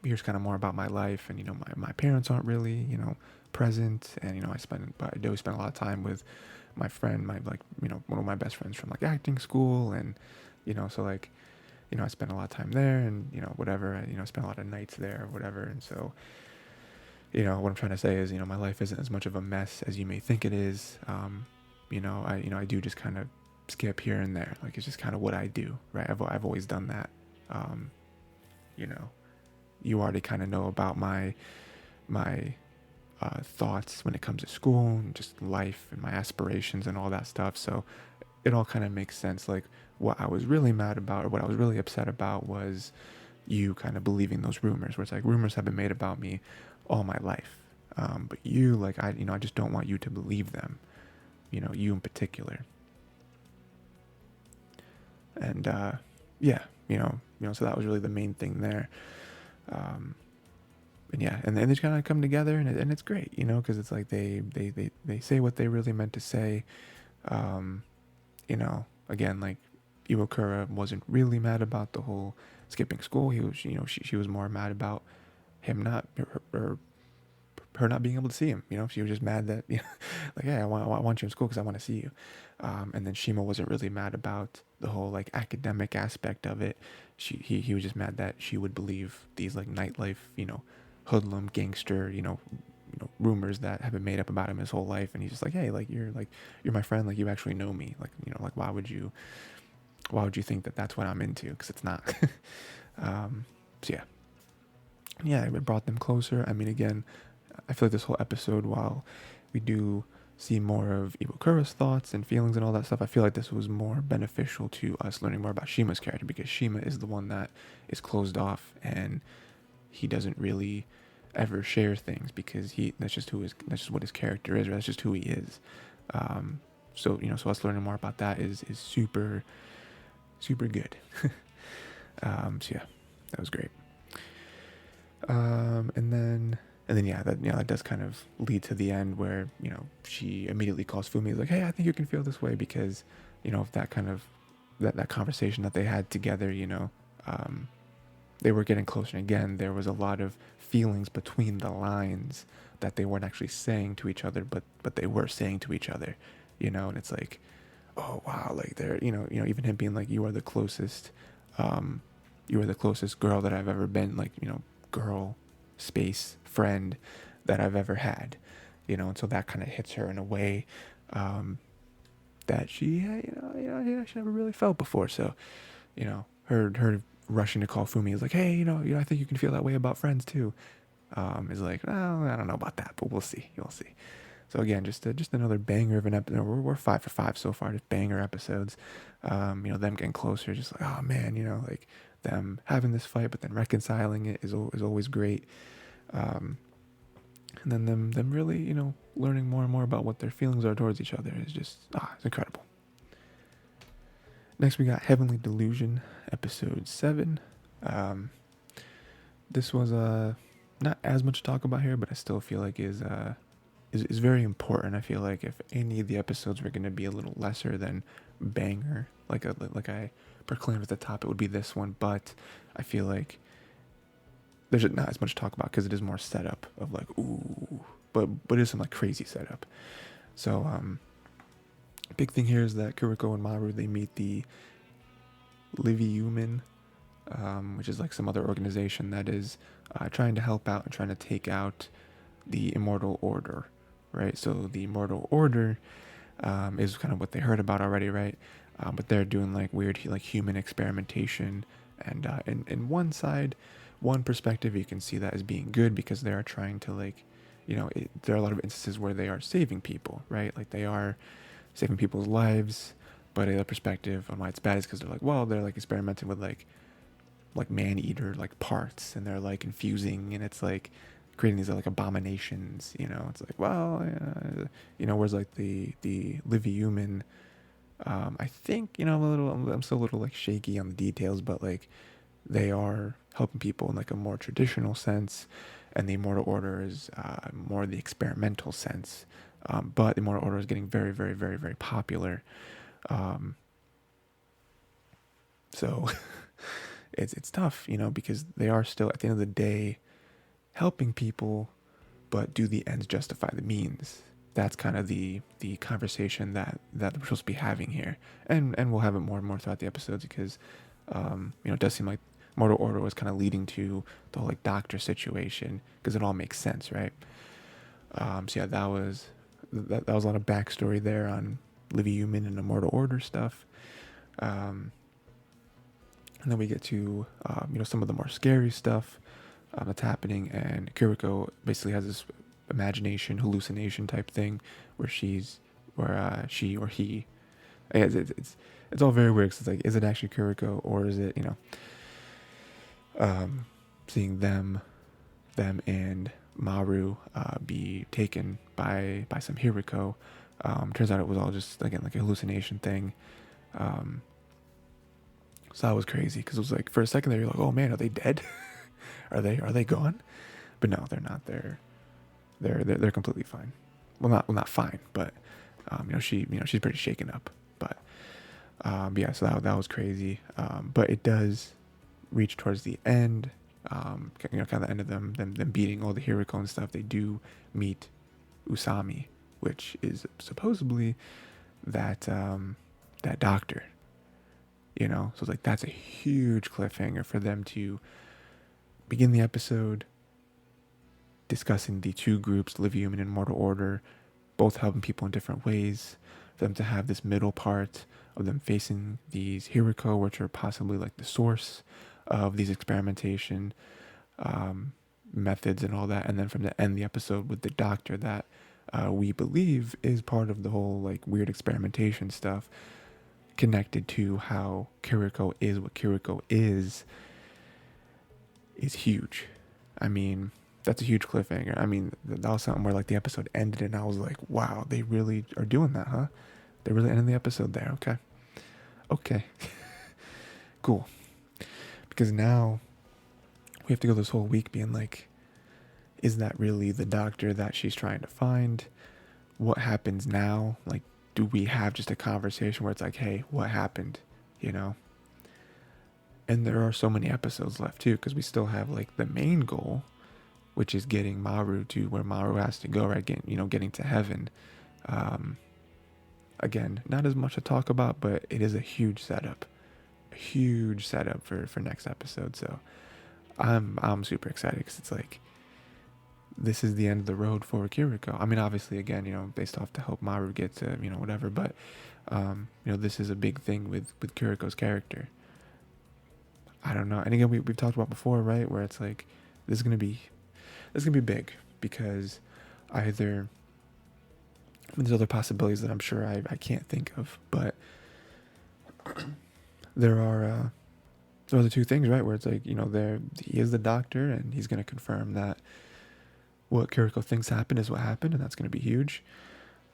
here's kind of more about my life, and my parents aren't really present, and I do spend a lot of time with my friend, one of my best friends from like acting school, and so like I spent a lot of time there, and whatever, I spent a lot of nights there or whatever. And so what I'm trying to say is my life isn't as much of a mess as you may think it is. I do just kind of skip here and there, like it's just kind of what I do, right? I've always done that. You already kind of know about my thoughts when it comes to school and just life and my aspirations and all that stuff. So it all kind of makes sense. Like, what I was really mad about, or what I was really upset about, was you kind of believing those rumors, where it's like, rumors have been made about me all my life. But you, like, I just don't want you to believe them, you in particular. And so that was really the main thing there. And yeah, and then they just kind of come together, and it's great, because it's like they say what they really meant to say. Again, like, Iwakura wasn't really mad about the whole skipping school. He was, she was more mad about him her not being able to see him. She was just mad that, like, hey, I want you in school because I want to see you. And then Shima wasn't really mad about the whole like academic aspect of it. He was just mad that she would believe these like nightlife, hoodlum gangster, rumors that have been made up about him his whole life. And he's just like, hey, like, you're my friend, like, you actually know me, like, like, why would you think that that's what I'm into? Because it's not. So yeah, it brought them closer. I mean, again, I feel like this whole episode, while we do see more of Iwakura's thoughts and feelings and all that stuff, I feel like this was more beneficial to us learning more about Shima's character, because Shima is the one that is closed off, and he doesn't really ever share things, because that's just what his character is, or that's just who he is. So us learning more about that is super, super good. So yeah, that was great. And then that does kind of lead to the end, where she immediately calls Fumi, like, hey, I think you can feel this way, because of that kind of that conversation that they had together. They were getting closer, and again, there was a lot of feelings between the lines that they weren't actually saying to each other, but they were saying to each other. And it's like, oh wow, like, they're even him being like, you are the closest girl that I've ever been, like, girl space friend that I've ever had, and so that kind of hits her in a way that she never really felt before. So her rushing to call Fumi is like, hey, I think you can feel that way about friends too. Is like, well, I don't know about that, but we'll see. You'll see. So again, just another banger of an episode. We're 5 for 5 so far, just banger episodes. Them getting closer, just like, oh man, like them having this fight, but then reconciling it is always great. And then them really, learning more and more about what their feelings are towards each other is just it's incredible. Next we got Heavenly Delusion, episode 7. This was not as much to talk about here, but I still feel like is very important. I feel like if any of the episodes were going to be a little lesser than banger, like I proclaimed at the top, it would be this one. But I feel like there's not as much to talk about because it is more setup of like, ooh, but it is some like crazy setup. So big thing here is that Kuriko and Maru, they meet the Liviumen, which is like some other organization that is trying to help out and trying to take out the Immortal Order, right? So the Immortal Order is kind of what they heard about already, right? But they're doing like weird like human experimentation, and in one perspective, you can see that as being good because they are trying to like, there are a lot of instances where they are saving people, right? Like they are saving people's lives. But another perspective on why it's bad is because they're like, well, they're like experimenting with like man-eater like parts, and they're like infusing, and it's like creating these like abominations. It's like, well, whereas like the Liviumen, I think I'm still a little like shaky on the details, but like they are helping people in like a more traditional sense, and the Immortal Order is more the experimental sense. But the Immortal Order is getting very, very, very, very popular. So it's tough, because they are still at the end of the day helping people, but do the ends justify the means? That's kind of the conversation that we're supposed to be having here, and we'll have it more and more throughout the episodes because it does seem like Mortal Order was kind of leading to the whole like doctor situation because it all makes sense, right? So yeah, that was a lot of backstory there on Liviumen and the Mortal Order stuff. And then we get to some of the more scary stuff that's happening, and Kuriko basically has this imagination hallucination type thing where she or he, it's all very weird. 'Cause it's like, is it actually Kuriko, or is it seeing them and Maru be taken by some Hiriko. Turns out it was all just again like a hallucination thing. So that was crazy because it was like for a second there you're like, oh man, are they dead? are they gone? But no, they're not. They're completely fine. Well, not fine, but she's pretty shaken up. But yeah, so that was crazy. But it does reach towards the end. Kind of the end of them beating all the Hiriko and stuff. They do meet Usami, which is supposedly that doctor. So it's like that's a huge cliffhanger for them to begin the episode discussing the two groups, Liviumen and Mortal Order, both helping people in different ways. For them to have this middle part of them facing these Hiriko, which are possibly like the source of these experimentation methods and all that, and then from the end the episode with the doctor that we believe is part of the whole like weird experimentation stuff, connected to how Kuriko is what Kuriko is huge. I mean, that's a huge cliffhanger. I mean, that was something where like the episode ended and I was like, wow, they really are doing that, huh? They really ended the episode there. Okay. Cool. Because now we have to go this whole week being like, is that really the doctor that she's trying to find? What happens now? Like, do we have just a conversation where it's like, hey, what happened? And there are so many episodes left too, because we still have like the main goal, which is getting Maru to where Maru has to go, right? Getting to heaven. Again, not as much to talk about, but it is a huge setup for next episode. So I'm super excited because it's like, this is the end of the road for Kiriko. I mean, obviously, again, based off to help Maru get to, whatever, but, this is a big thing with Kiriko's character. I don't know. And again, we've talked about before, right? Where it's like this is gonna be big because either there's other possibilities that I'm sure I can't think of, but there are the two things, right? Where it's like, there he is the doctor, and he's gonna confirm that what Kiriko thinks happened is what happened, and that's gonna be huge.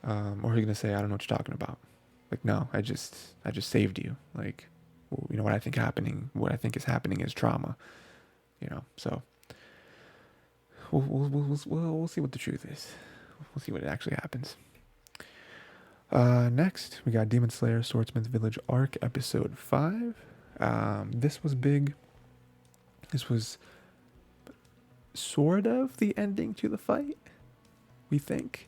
Or he's gonna say, I don't know what you're talking about. Like, no, I just saved you. Like, what I think is happening is trauma. So we'll see what the truth is. We'll see what actually happens. Next, we got Demon Slayer Swordsmith Village Arc, Episode 5. This was big. This was sort of the ending to the fight, we think.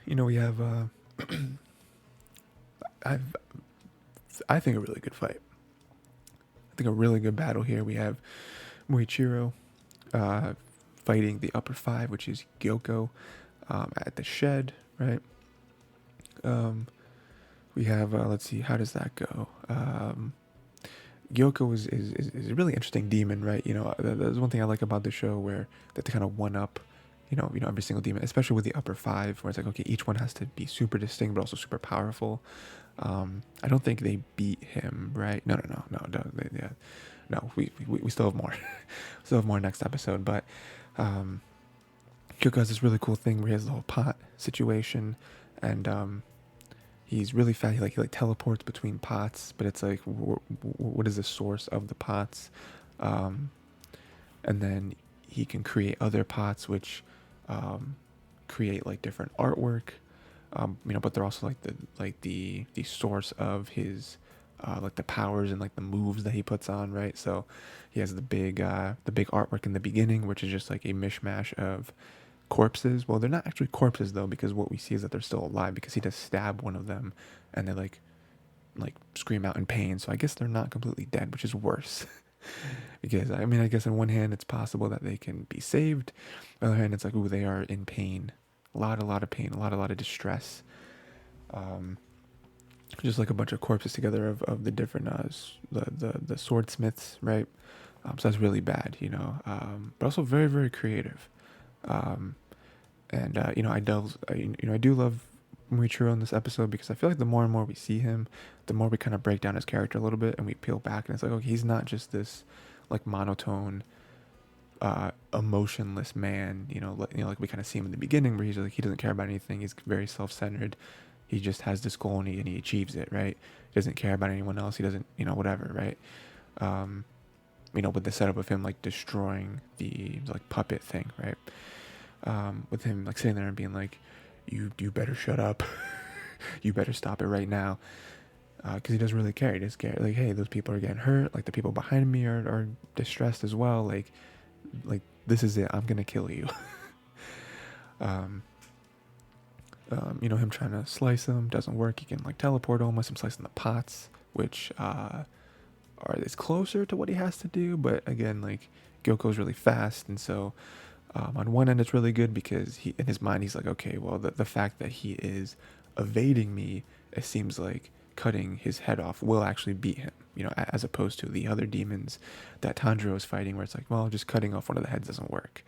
We have, I think a really good fight. I think a really good battle here. We have Muichiro fighting the upper five, which is Gyoko, at the shed, right? We have, let's see, how does that go? Gyoko is a really interesting demon, right? There's one thing I like about the show where that they kind of one up, every single demon, especially with the upper five, where it's like, okay, each one has to be super distinct, but also super powerful. I don't think they beat him, right? No. We still have more. Still have more next episode, but Gyoko has this really cool thing where he has the whole pot situation, and he's really fast. He like teleports between pots, but it's like, what is the source of the pots? And then he can create other pots, which create like different artwork. But they're also like the source of his like the powers and like the moves that he puts on, right? So he has the big artwork in the beginning, which is just like a mishmash of corpses. Well, they're not actually corpses though, because what we see is that they're still alive, because he does stab one of them and they like scream out in pain. So I guess they're not completely dead, which is worse. Because I guess on one hand it's possible that they can be saved. On the other hand, it's like, ooh, they are in pain. A lot of pain, a lot of distress. Just like a bunch of corpses together of the different the swordsmiths, right? So that's really bad, but also very, very creative. I do love Muichiro in this episode, because I feel like the more and more we see him, the more we kind of break down his character a little bit, and we peel back, and it's like, okay, he's not just this like monotone, emotionless man, like we kind of see him in the beginning, where he's like, he doesn't care about anything. He's very self-centered. He just has this goal, and he achieves it, right? He doesn't care about anyone else. He doesn't, whatever, right? With the setup of him like destroying the like puppet thing, right? With him like sitting there and being like, you better shut up. You better stop it right now. Because he doesn't really care. He just cares like, hey, those people are getting hurt. Like, the people behind me are distressed as well. Like this is it. I'm gonna kill you. Him trying to slice them doesn't work. He can like teleport almost. Him slicing the pots, which is closer to what he has to do. But again, like, Gyoko's really fast, and so on one end it's really good, because he, in his mind, he's like, okay, well, the fact that he is evading me, it seems like cutting his head off will actually beat him, as opposed to the other demons that Tanjiro is fighting, where it's like, well, just cutting off one of the heads doesn't work.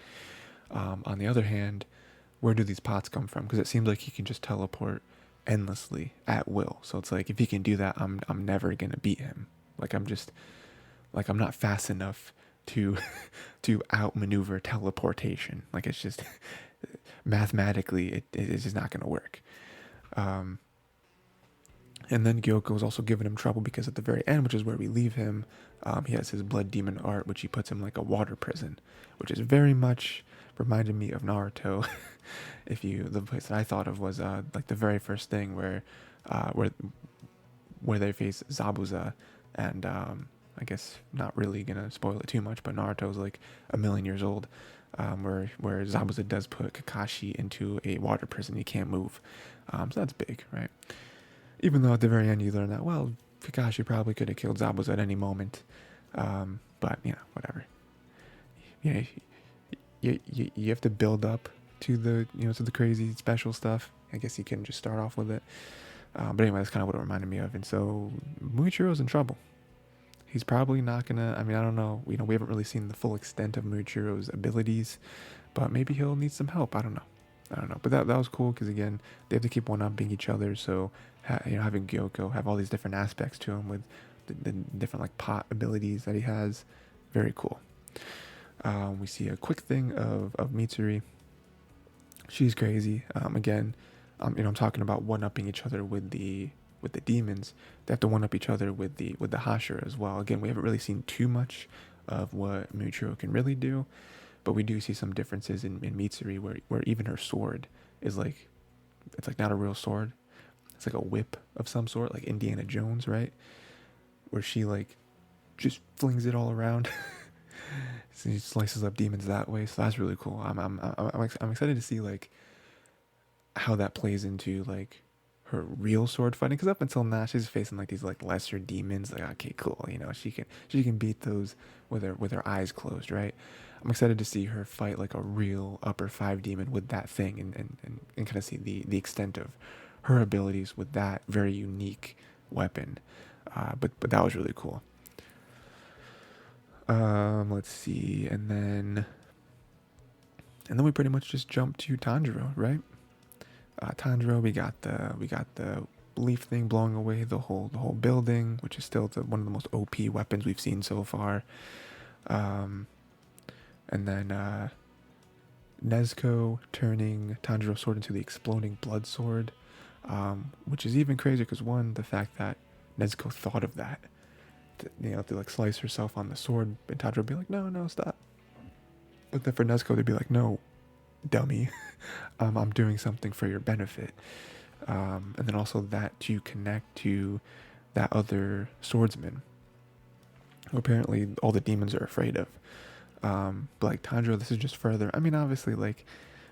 On the other hand, where do these pots come from? Because it seems like he can just teleport endlessly at will. So it's like, if he can do that, I'm never gonna beat him. Like, I'm not fast enough to outmaneuver teleportation. Like, it's just mathematically it's just not gonna work. And then Gyoko is also giving him trouble, because at the very end, which is where we leave him, he has his blood demon art, which he puts in like a water prison, which is very much reminded me of Naruto. The place that I thought of was like the very first thing where they face Zabuza, and I guess not really gonna spoil it too much, but Naruto's like a million years old, where Zabuza does put Kakashi into a water prison. He can't move, so that's big, right? Even though at the very end you learn that, well, Kakashi probably could have killed Zabuza at any moment, but whatever. You have to build up to the to the crazy special stuff. I guess you can just start off with it. But anyway, that's kind of what it reminded me of. And so Muichiro's in trouble. He's probably not gonna. I mean, I don't know. We haven't really seen the full extent of Muichiro's abilities, but maybe he'll need some help. I don't know. I don't know. But that was cool because again, they have to keep one-upping each other. So having Gyoko have all these different aspects to him with the different like pot abilities that he has, very cool. We see a quick thing of Mitsuri. She's crazy. Again, I'm talking about one-upping each other with the demons. They have to one-up each other with the Hashira as well. Again, we haven't really seen too much of what Muichiro can really do, but we do see some differences in Mitsuri where even her sword is like, it's like not a real sword. It's like a whip of some sort, like Indiana Jones, right? Where she like just flings it all around. So he slices up demons that way. So that's really cool. I'm excited to see like how that plays into like her real sword fighting, because up until now she's facing like these like lesser demons. Like, okay, cool, she can beat those with her eyes closed, right? I'm excited to see her fight like a real upper 5 demon with that thing, and kind of see the extent of her abilities with that very unique weapon. But that was really cool. Let's see, and then we pretty much just jump to Tanjiro, right? Tanjiro, we got the leaf thing blowing away the whole building, which is still one of the most OP weapons we've seen so far. And then Nezuko turning Tanjiro's sword into the exploding blood sword, which is even crazier because one, the fact that Nezuko thought of that, to like slice herself on the sword, and Tanjiro would be like, no, stop. But then for Nezuko, they'd be like, no, dummy, I'm doing something for your benefit. And then also that to connect to that other swordsman, who apparently all the demons are afraid of. But like Tanjiro, this is just further. I mean, obviously, like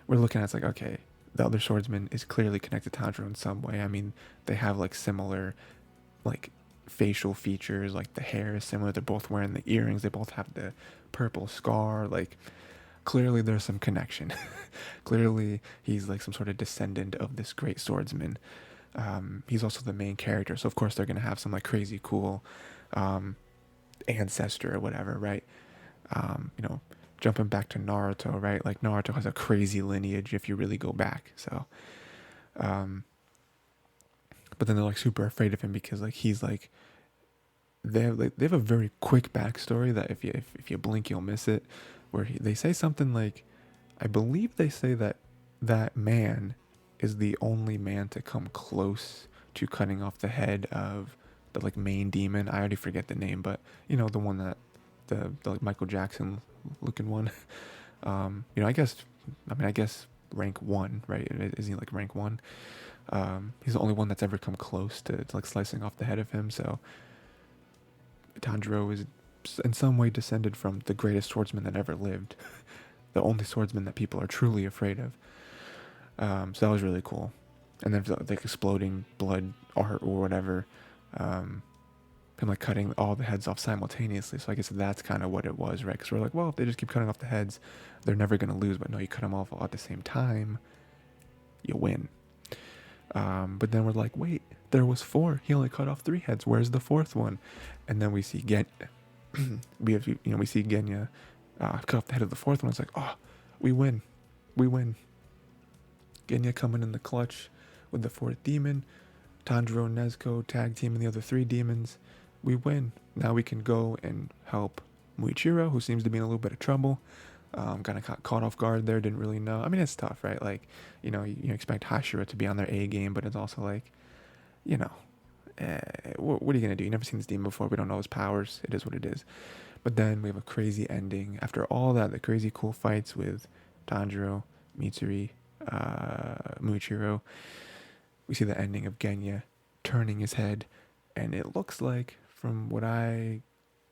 we're looking at, it's like, okay, the other swordsman is clearly connected to Tanjiro in some way. I mean, they have like similar, like facial features, like the hair is similar. They're both wearing the earrings. They both have the purple scar. Like clearly, there's some connection. Clearly, he's like some sort of descendant of this great swordsman. He's also the main character, so of course they're gonna have some like crazy cool ancestor or whatever, right? Jumping back to Naruto, right? Like Naruto has a crazy lineage if you really go back. So, but then they're like super afraid of him because like he's like they have a very quick backstory that if you blink you'll miss it, where they say something like, I believe they say that man is the only man to come close to cutting off the head of the like main demon. I already forget the name, but the one that the like Michael Jackson looking one. I guess rank 1, right? Is he like rank 1? He's the only one that's ever come close to like slicing off the head of him. So Tanjiro is in some way descended from the greatest swordsman that ever lived, the only swordsman that people are truly afraid of. So that was really cool. And then like exploding blood art or whatever, him like cutting all the heads off simultaneously. So I guess that's kind of what it was, right? Because we're like, well, if they just keep cutting off the heads, they're never going to lose. But no, you cut them off all at the same time, you win. But then we're like, wait, there was 4. He only cut off 3 heads. Where's the 4th one? And then we see we see Genya cut off the head of the 4th one. It's like, oh, we win. Genya coming in the clutch with the 4th demon. Tanjiro and Nezuko tag teaming the other 3 demons. We win. Now we can go and help Muichiro, who seems to be in a little bit of trouble. Kind of caught off guard there, didn't really know. I mean, it's tough, right? Like, you expect Hashira to be on their A game, but it's also like, what are you going to do? You've never seen this demon before. We don't know his powers. It is what it is. But then we have a crazy ending. After all that, the crazy cool fights with Tanjiro, Mitsuri, Muichiro, we see the ending of Genya turning his head, and it looks like, from what I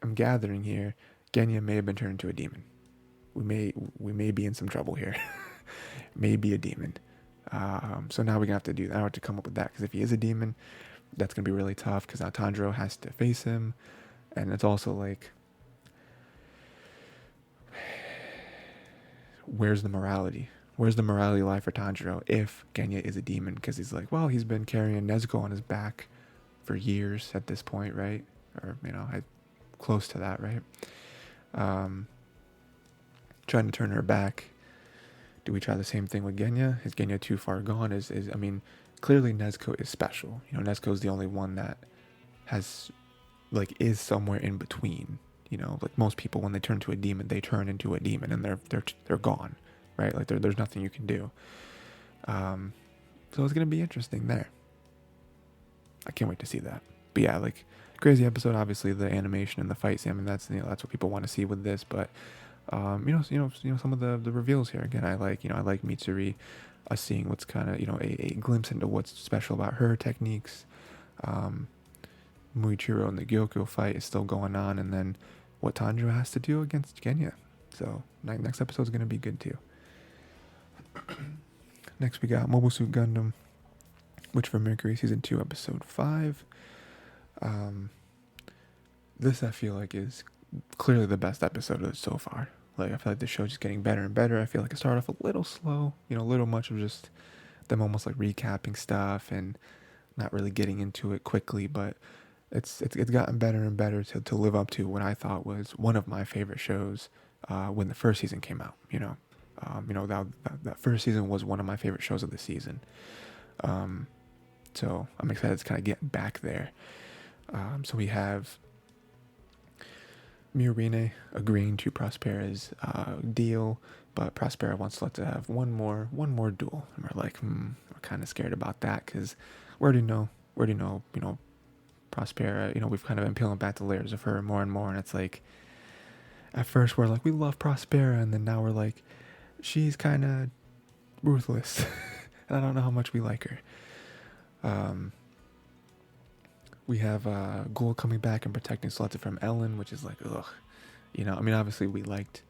am gathering here, Genya may have been turned into a demon. We may be in some trouble here. Maybe a demon. So now we're gonna have to do that. I have to come up with that, because if he is a demon, that's gonna be really tough. Because now Tanjiro has to face him, and it's also like, where's the morality, where's the morality lie for Tanjiro if Genya is a demon? Because he's like, well, he's been carrying Nezuko on his back for years at this point, right? Or, close to that, right? Trying to turn her back. Do we try the same thing with Genya? Is Genya too far gone? Clearly Nezuko is special. Nezuko is the only one that has, is somewhere in between. Like most people, when they turn to a demon, they turn into a demon and they're gone, right? Like there's nothing you can do. So it's gonna be interesting there. I can't wait to see that. But yeah, crazy episode. Obviously, the animation and the fight scene. That's what people want to see with this. But some of the reveals here. Again, I like Mitsuri, us seeing what's kind of a glimpse into what's special about her techniques. Muichiro and the Gyokyo fight is still going on, and then what Tanjiro has to do against Genya. So next episode is going to be good too. Next we got Mobile Suit Gundam, which for Mercury Season 2 Episode 5. This I feel like is clearly the best episode so far. I feel like the show's just getting better and better. I feel like it started off a little slow, a little much of just them almost recapping stuff and not really getting into it quickly, but it's gotten better and better to live up to what I thought was one of my favorite shows when the first season came out. That first season was one of my favorite shows of the season. So I'm excited to kind of get back there. So we have Miorine agreeing to Prospera's deal, but Prospera wants to have one more duel, and we're we're kind of scared about that because we already know, Prospera. We've kind of been peeling back the layers of her more and more, and it's at first we're we love Prospera, and then now we're she's kind of ruthless, and I don't know how much we like her. We have Ghoul coming back and protecting Suletta from Ellen, which is ugh. Obviously we liked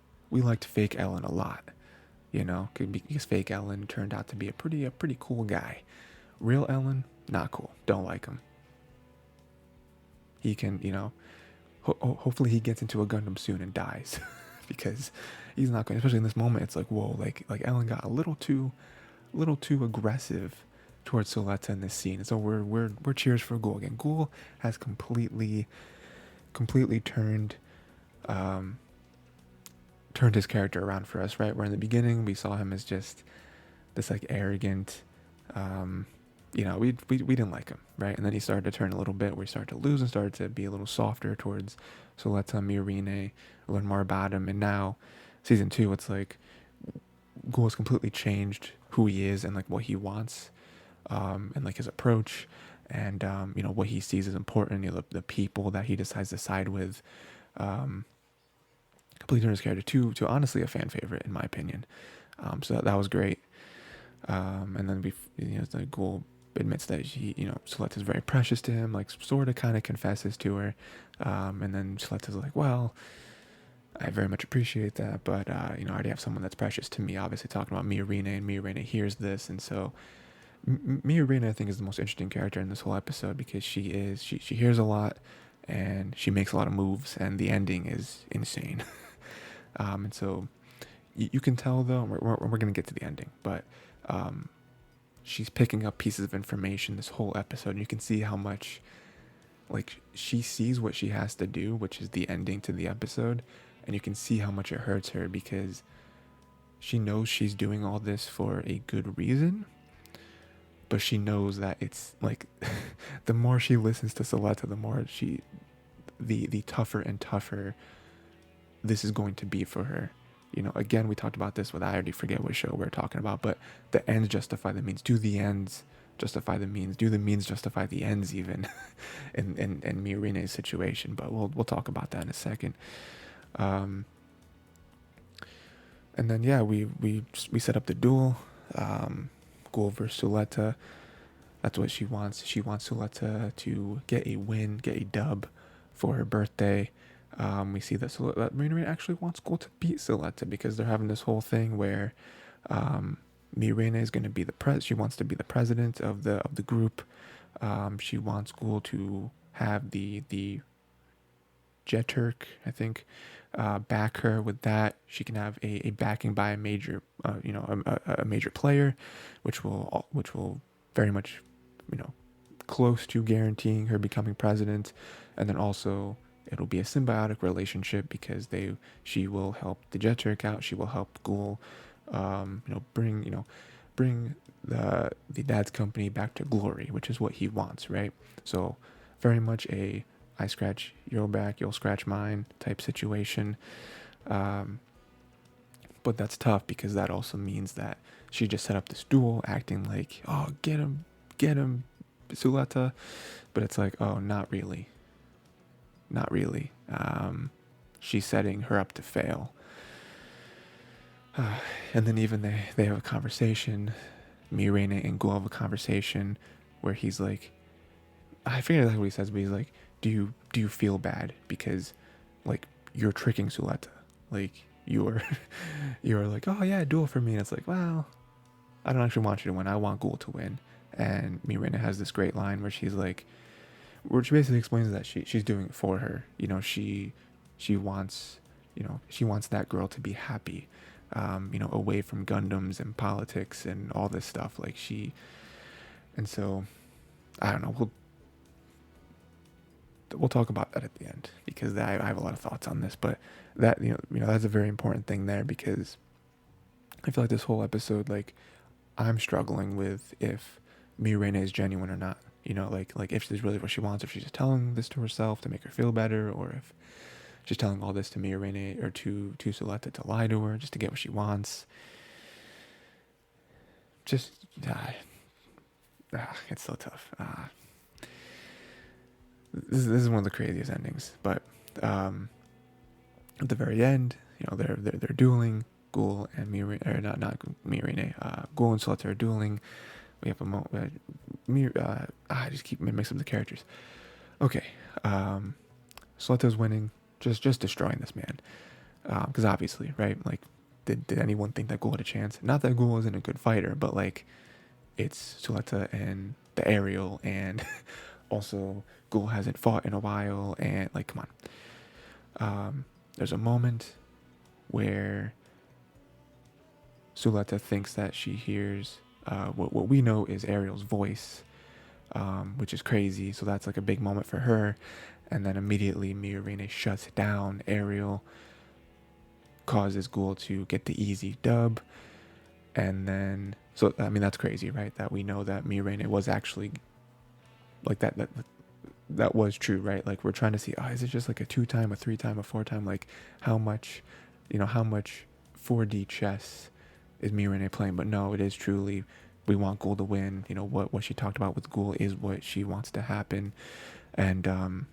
fake Ellen a lot, because fake Ellen turned out to be a pretty cool guy. Real Ellen, not cool. Don't like him. He can, hopefully he gets into a Gundam soon and dies, because he's not going. Especially in this moment, it's whoa, Ellen got a little too aggressive towards Suletta in this scene. So we're cheers for Ghoul again. Ghoul has completely turned his character around for us, right? Where in the beginning we saw him as just this arrogant, we didn't like him, right? And then he started to turn a little bit, where he started to lose and started to be a little softer towards Suletta, Miorine, learn more about him. And now season 2, it's Ghoul has completely changed who he is and what he wants. And his approach, and what he sees as important, the people that he decides to side with, completely turned his character to honestly a fan favorite in my opinion. So that was great. And then the Ghoul admits that Suletta is very precious to him, sort of kind of confesses to her, and then Suletta's well, I very much appreciate that, but I already have someone that's precious to me. Obviously talking about Miorine, and Miorine hears this, and so Miorine, I think, is the most interesting character in this whole episode, because she hears a lot and she makes a lot of moves, and the ending is insane. And so you can tell, though, we're going to get to the ending, but she's picking up pieces of information this whole episode, and you can see how much she sees what she has to do, which is the ending to the episode, and you can see how much it hurts her, because she knows she's doing all this for a good reason. But she knows that it's the more she listens to Suletta, the more the tougher and tougher this is going to be for her. Again, we talked about this with, I already forget what show we're talking about, but the ends justify the means. Do the ends justify the means? Do the means justify the ends even in Miorine's situation? But we'll talk about that in a second. And then, yeah, we set up the duel. Ghoul versus Suletta. That's what she wants. She wants Suletta to get a win, get a dub for her birthday. We see that Miorine actually wants Ghoul to beat Suletta, because they're having this whole thing where Miorine is going to be she wants to be the president of the group. She wants Ghoul to have the Jeturk, I think, back her with that. She can have a backing by a major, a major player, which will very much, you know, close to guaranteeing her becoming president. And then also it'll be a symbiotic relationship because she will help the Jet Trick out. She will help Ghoul, bring the dad's company back to glory, which is what he wants, right? So very much a I scratch your back, you'll scratch mine type situation. Um, but that's tough because that also means that she just set up this duel acting like, oh, get him, Suleta. But it's like, oh, not really. Not really. She's setting her up to fail. And then even they have a conversation. Mirena and Ghoul have a conversation where he's like, I forget exactly what he says, but he's like, do you feel bad because like you're tricking Suleta, like you're you're like, oh yeah, duel for me, and it's like, well, I don't actually want you to win, I want Ghoul to win. And Mirena has this great line where she basically explains that she's doing it for her, she wants, she wants that girl to be happy, away from Gundams and politics and all this stuff, and so I don't know, we'll talk about that at the end because I have a lot of thoughts on this, but that that's a very important thing there because I feel like this whole episode, like, I'm struggling with if Mirena is genuine or not, like if this is really what she wants, if she's just telling this to herself to make her feel better, or if she's telling all this to Mirena or to Suleta to lie to her just to get what she wants. Just it's so tough. This is one of the craziest endings, but at the very end, they're dueling. Ghoul and Mirena, or not Mirena, Ghoul and Suleta are dueling. We have a moment. I just keep mixing up the characters. Okay, Suleta's winning, just destroying this man. Because obviously, right? Like, did anyone think that Ghoul had a chance? Not that Ghoul isn't a good fighter, but like, it's Suleta and the aerial, and also Ghoul hasn't fought in a while, and like, come on. There's a moment where Suleta thinks that she hears what we know is Ariel's voice, which is crazy. So that's like a big moment for her. And then immediately Mirena shuts down Ariel, causes Ghoul to get the easy dub. And then, so I mean, that's crazy, right? That we know that Mirena was actually like that was true, right? Like, we're trying to see, is it just like a 2-time, a 3-time, a 4-time? Like, how much 4D chess is Mirena playing? But no, it is truly, we want Ghoul to win. What she talked about with Ghoul is what she wants to happen. And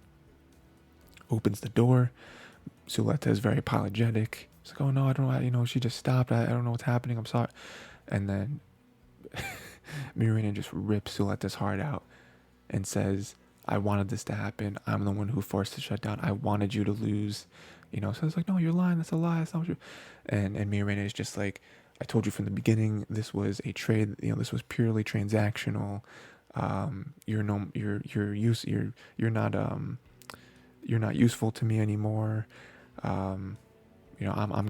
opens the door. Suleta is very apologetic. It's like, oh no, I don't know, she just stopped. I don't know what's happening. I'm sorry. And then Mirena just rips Suleta's heart out and says, I wanted this to happen. I'm the one who forced the shutdown. I wanted you to lose. So it's like, no, you're lying. That's a lie. That's not true. And Mirena is just like, I told you from the beginning, this was a trade. This was purely transactional. You're not useful to me anymore. I'm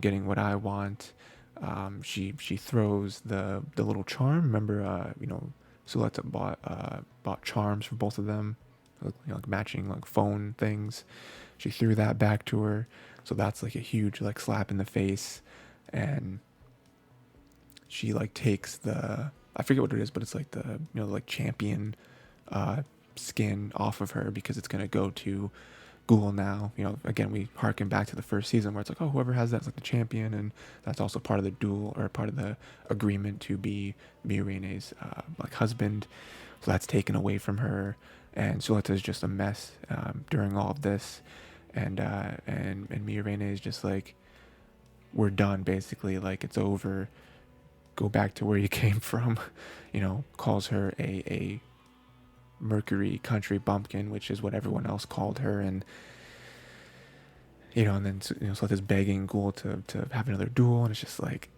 getting what I want. She throws the little charm. Remember, Suleta bought charms for both of them, like matching like phone things. She threw that back to her, so that's like a huge like slap in the face. And she like takes I forget what it is, but it's like the like champion skin off of her because it's gonna go to Ghoul now. Again, we harken back to the first season where it's like, oh, whoever has that's like the champion, and that's also part of the duel or part of the agreement to be Mirene's like husband. So that's taken away from her, and Suleta is just a mess during all of this, and Mirena is just like, we're done, basically, like, it's over, go back to where you came from. Calls her a Mercury country bumpkin, which is what everyone else called her. And and then Suleta's begging Ghoul to have another duel, and it's just like,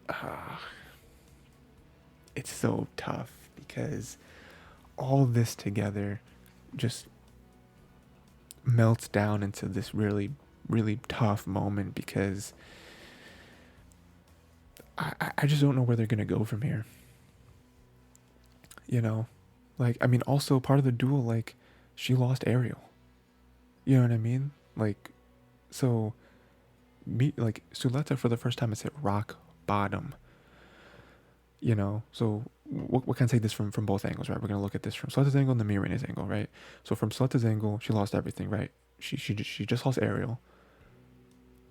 it's so tough because all this together just melts down into this really really tough moment because I just don't know where they're gonna go from here. You know, like I mean, also part of the duel, like she lost Ariel. You know what I mean? Like, so me like Suletta for the first time has hit rock bottom. You know, so we can take this from both angles, right? We're gonna look at this from Suletta's angle and the Mirene's angle, right? So from Suletta's angle, she lost everything, right? She just lost Ariel.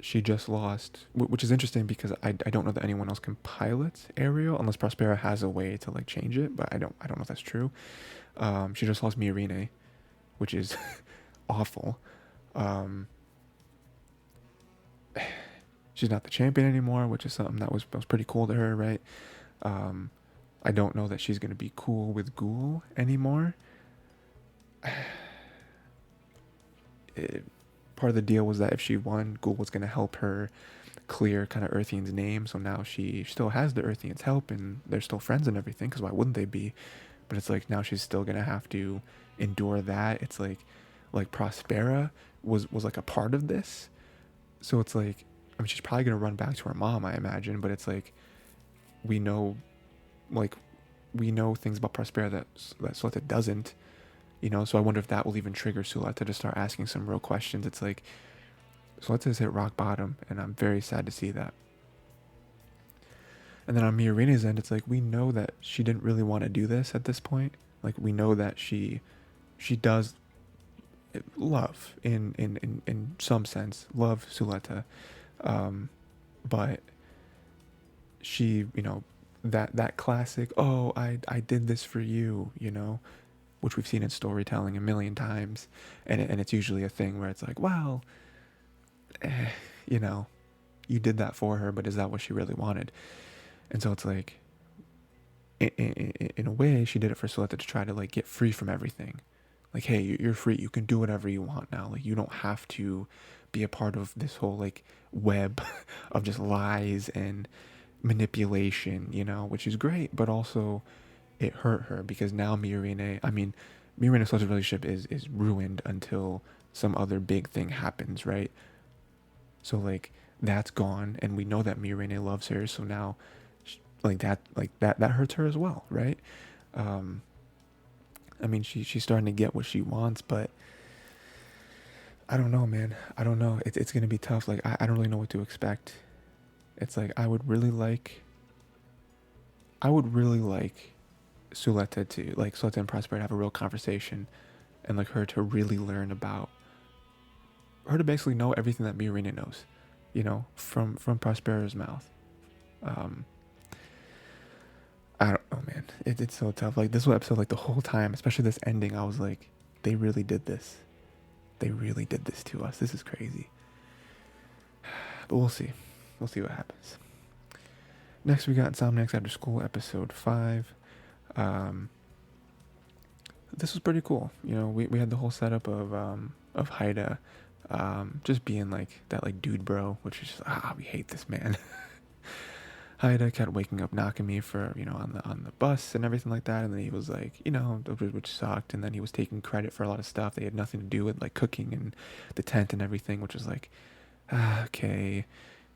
She just lost, which is interesting because I don't know that anyone else can pilot Ariel unless Prospera has a way to like change it, but I don't know if that's true. She just lost Mirene, which is awful. Um, she's not the champion anymore, which is something that was pretty cool to her, right? Um, I don't know that she's gonna be cool with Ghoul anymore. Part of the deal was that if she won, Ghoul was gonna help her clear kind of Earthian's name. So now she still has the Earthian's help, and they're still friends and everything. Because why wouldn't they be? But it's like now she's still gonna have to endure that. It's like Prospera was like a part of this, so it's like I mean she's probably gonna run back to her mom, I imagine. But it's like we know like we know things about Prospera that Suletta doesn't, you know. So I wonder if that will even trigger Suletta to start asking some real questions. It's like Suletta's hit rock bottom, and I'm very sad to see that. And then on Mirene's end, it's like we know that she didn't really want to do this at this point. Like we know that she does love in some sense love Suletta, but she, you know, that classic, oh, I did this for you, you know, which we've seen in storytelling a million times, and it's usually a thing where it's like, well, you know, you did that for her, but is that what she really wanted? And so it's like, in a way, she did it for Suletta to try to like get free from everything. Like, hey, you're free. You can do whatever you want now. Like, you don't have to be a part of this whole like web of just lies and manipulation, you know, which is great, but also it hurt her because now Mirene and Suleta's relationship is ruined until some other big thing happens, right? So like that's gone, and we know that Mirene loves her. So now, that hurts her as well, right? Um, I mean, she's starting to get what she wants, but I don't know, man. I don't know. It's gonna be tough. Like I don't really know what to expect. It's like I would really like Suletta and Prosper to have a real conversation, and like her to really learn about her to basically know everything that Mirena knows, you know, from Prospera's mouth. Um, I don't know, man. It's so tough. Like this whole episode, like the whole time, especially this ending, I was like, they really did this. They really did this to us. This is crazy. But we'll see. We'll see what happens. Next, we got Insomniacs After School, episode 5. This was pretty cool. You know, we had the whole setup of Haida just being like that like dude bro, which is just we hate this man. Haida kept waking up Nakami for, you know, on the bus and everything like that, and then he was like, you know, which sucked, and then he was taking credit for a lot of stuff they had nothing to do with, like cooking and the tent and everything, which was like, okay.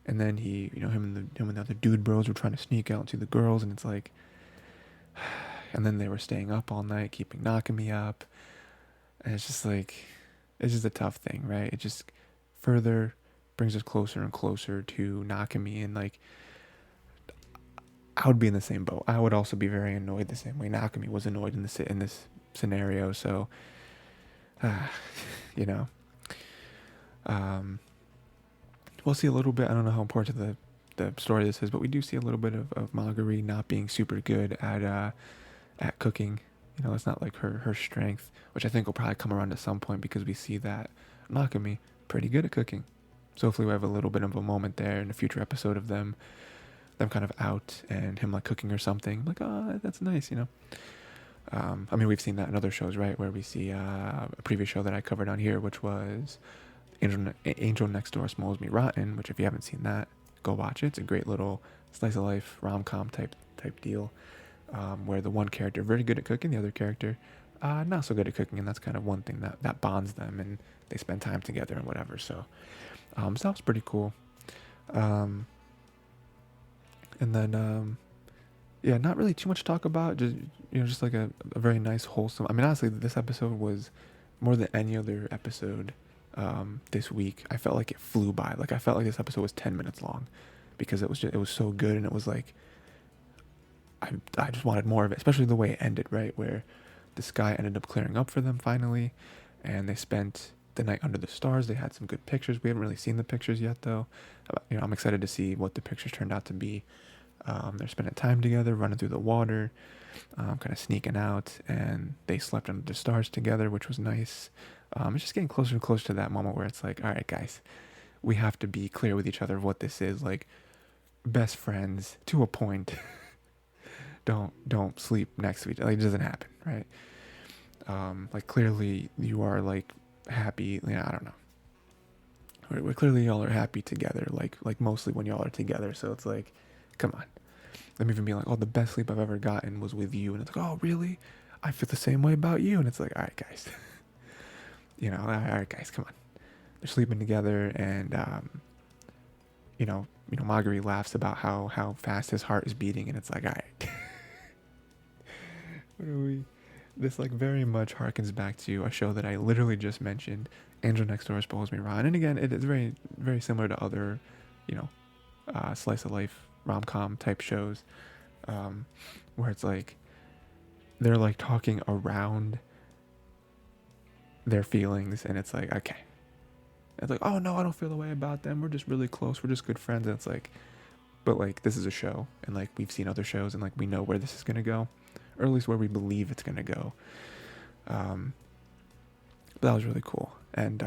And then he, you know, him and the other dude bros were trying to sneak out to the girls, and it's like, and then they were staying up all night, keeping Nakami up, and it's just like, it's just a tough thing, right? It just further brings us closer and closer to Nakami, and like, I would be in the same boat. I would also be very annoyed the same way Nakami was annoyed in this scenario. So, you know, we'll see a little bit. I don't know how important the story this is, but we do see a little bit of Magari not being super good at cooking. You know, it's not like her strength, which I think will probably come around at some point because we see that Nakami pretty good at cooking. So hopefully we have a little bit of a moment there in a future episode of them kind of out and him like cooking or something. Like, oh, that's nice, you know. I mean, we've seen that in other shows, right? Where we see a previous show that I covered on here, which was Angel Next Door Smells Me Rotten, which if you haven't seen that, go watch it. It's a great little slice of life rom-com type deal, where the one character very good at cooking, the other character not so good at cooking, and that's kind of one thing that bonds them, and they spend time together and whatever. So So that was pretty cool. Um, and then yeah, not really too much to talk about. Just just like a very nice, wholesome. I mean, honestly, this episode was more than any other episode this week. I felt like it flew by. Like I felt like this episode was 10 minutes long because it was so good, and it was like I just wanted more of it, especially the way it ended, right? Where the sky ended up clearing up for them finally, and they spent the night under the stars. They had some good pictures. We haven't really seen the pictures yet, though. I'm excited to see what the pictures turned out to be. They're spending time together, running through the water, kind of sneaking out, and they slept under the stars together, which was nice. It's just getting closer and closer to that moment where it's like, all right, guys, we have to be clear with each other of what this is. Like, best friends to a point. don't sleep next to each other. Like, it doesn't happen, right? Like clearly you are like happy. Yeah, I don't know. We're clearly y'all are happy together. Like mostly when y'all are together. So it's like, come on. Them even being like, oh, the best sleep I've ever gotten was with you, and it's like, oh, really? I feel the same way about you, and it's like, all right, guys, all right, guys, come on. They're sleeping together, and Maguri laughs about how fast his heart is beating, and it's like, all right, what are we? This like very much harkens back to a show that I literally just mentioned, Angel Next Door Spoils Me Ron. And again, it is very, very similar to other, slice of life rom-com type shows, where it's like they're like talking around their feelings, and it's like, okay, it's like, oh no, I don't feel the way about them. We're just really close. We're just good friends. And it's like, but like this is a show, and like we've seen other shows, and like we know where this is gonna go, or at least where we believe it's gonna go. But that was really cool, and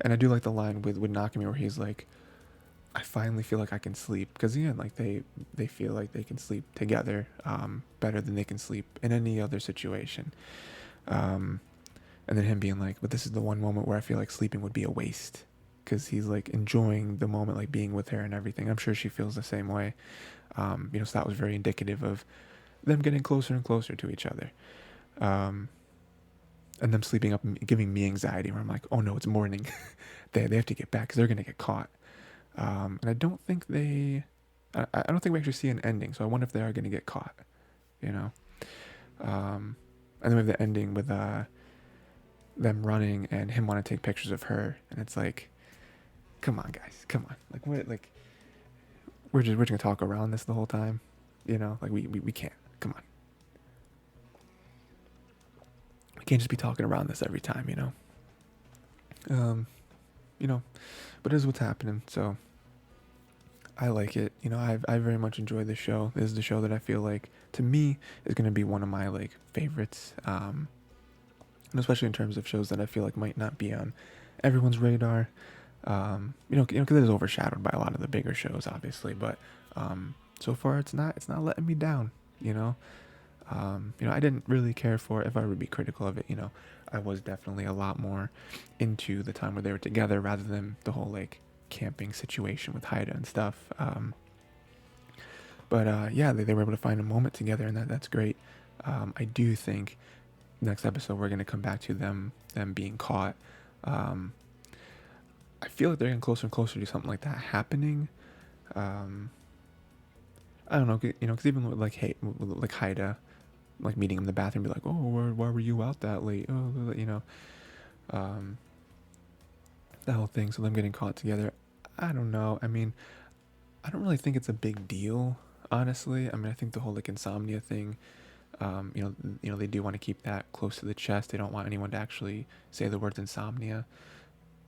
I do like the line with Nakami where he's like, I finally feel like I can sleep, because again, like they feel like they can sleep together better than they can sleep in any other situation. And then him being like, but this is the one moment where I feel like sleeping would be a waste, because he's like enjoying the moment, like being with her and everything. I'm sure she feels the same way. So that was very indicative of them getting closer and closer to each other. And them sleeping up and giving me anxiety where I'm like, oh no, it's morning. they have to get back because they're going to get caught. And I don't think I don't think we actually see an ending. So I wonder if they are going to get caught, And then we have the ending with them running and him want to take pictures of her. And it's like, come on, guys, come on. Like, what, like, we're just going to talk around this the whole time, Like, we can't. Come on. We can't just be talking around this every time, but it is what's happening. So I like it. I very much enjoy this show. This is the show that I feel like, to me, is going to be one of my like favorites. And especially in terms of shows that I feel like might not be on everyone's radar. Because it is overshadowed by a lot of the bigger shows, obviously. But so far, it's not letting me down. I didn't really care for it. If I would be critical of it, I was definitely a lot more into the time where they were together rather than the whole like camping situation with Haida and stuff. But yeah, they were able to find a moment together, and that's great. I do think next episode we're going to come back to them being caught. I feel like they're getting closer and closer to something like that happening. I don't know, because even with like Haida, like meeting him in the bathroom, be like, oh, why were you out that late? Oh, the whole thing. So them getting caught together, I don't know. I mean, I don't really think it's a big deal, honestly. I mean, I think the whole like insomnia thing, they do want to keep that close to the chest. They don't want anyone to actually say the words insomnia,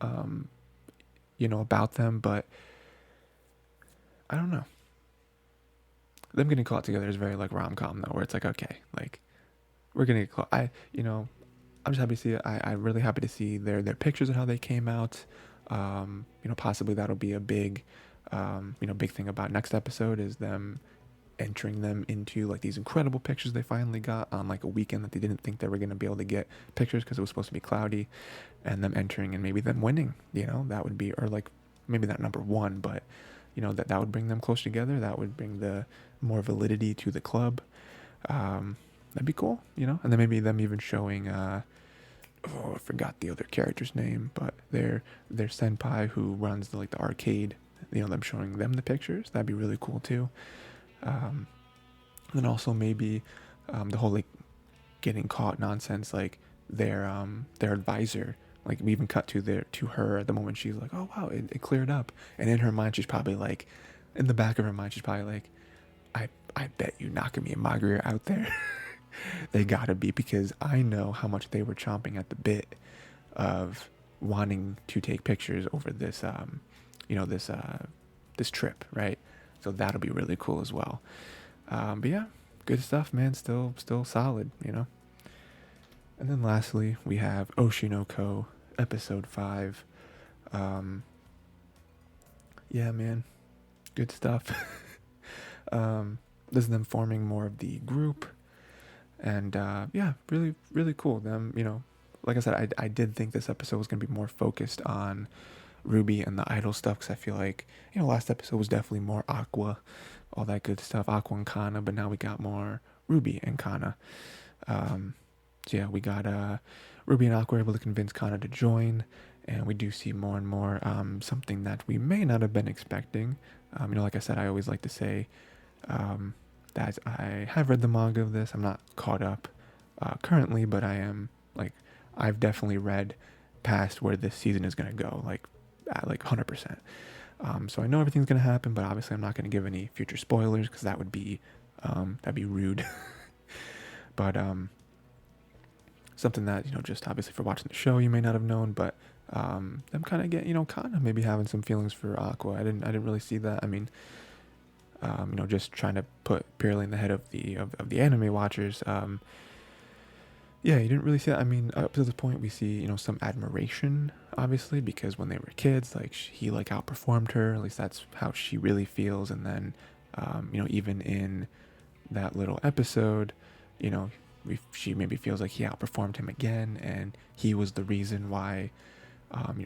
about them. But I don't know. Them getting caught together is very like rom-com though, where it's like, okay, like we're gonna get caught. I'm just happy to see it. I'm really happy to see their pictures and how they came out. Possibly that'll be a big, big thing about next episode is them entering them into like these incredible pictures they finally got on like a weekend that they didn't think they were going to be able to get pictures because it was supposed to be cloudy, and them entering and maybe them winning, that would be, or like maybe not number one, but that would bring them close together. That would bring the more validity to the club. That'd be cool, and then maybe them even showing I forgot the other character's name, but their senpai who runs the arcade, them showing them the pictures. That'd be really cool too. And then also maybe the whole getting caught nonsense, their advisor, we even cut to her at the moment. She's like, oh wow, it cleared up, and in her mind she's probably like, in the back of her mind she's probably like, I bet you Nakami and Maguri are out there. They gotta be, because I know how much they were chomping at the bit of wanting to take pictures over this this trip, right? So that'll be really cool as well. But yeah, good stuff, man. Still solid, And then lastly, we have Oshinoko episode 5. Yeah, man, good stuff. This is them forming more of the group, and yeah, really, really cool. Them, like I said, I did think this episode was gonna be more focused on Ruby and the idol stuff, because I feel like, last episode was definitely more Aqua, all that good stuff, Aqua and Kana, but now we got more Ruby and Kana. So yeah, we got Ruby and Aqua able to convince Kana to join, and we do see more and more something that we may not have been expecting. Like I said, I always like to say that I have read the manga of this. I'm not caught up currently, but I've definitely read past where this season is gonna go, at 100%. So I know everything's gonna happen, but obviously I'm not gonna give any future spoilers, because that'd be rude. But something that, just obviously for watching the show you may not have known, but them kind of get, kind of maybe having some feelings for Aqua. I didn't really see that. I mean, just trying to put purely in the head of the anime watchers. Yeah, you didn't really see that. I mean, up to this point, we see, some admiration, obviously, because when they were kids, he outperformed her. At least that's how she really feels. And then, even in that little episode, she maybe feels like he outperformed him again, and he was the reason why,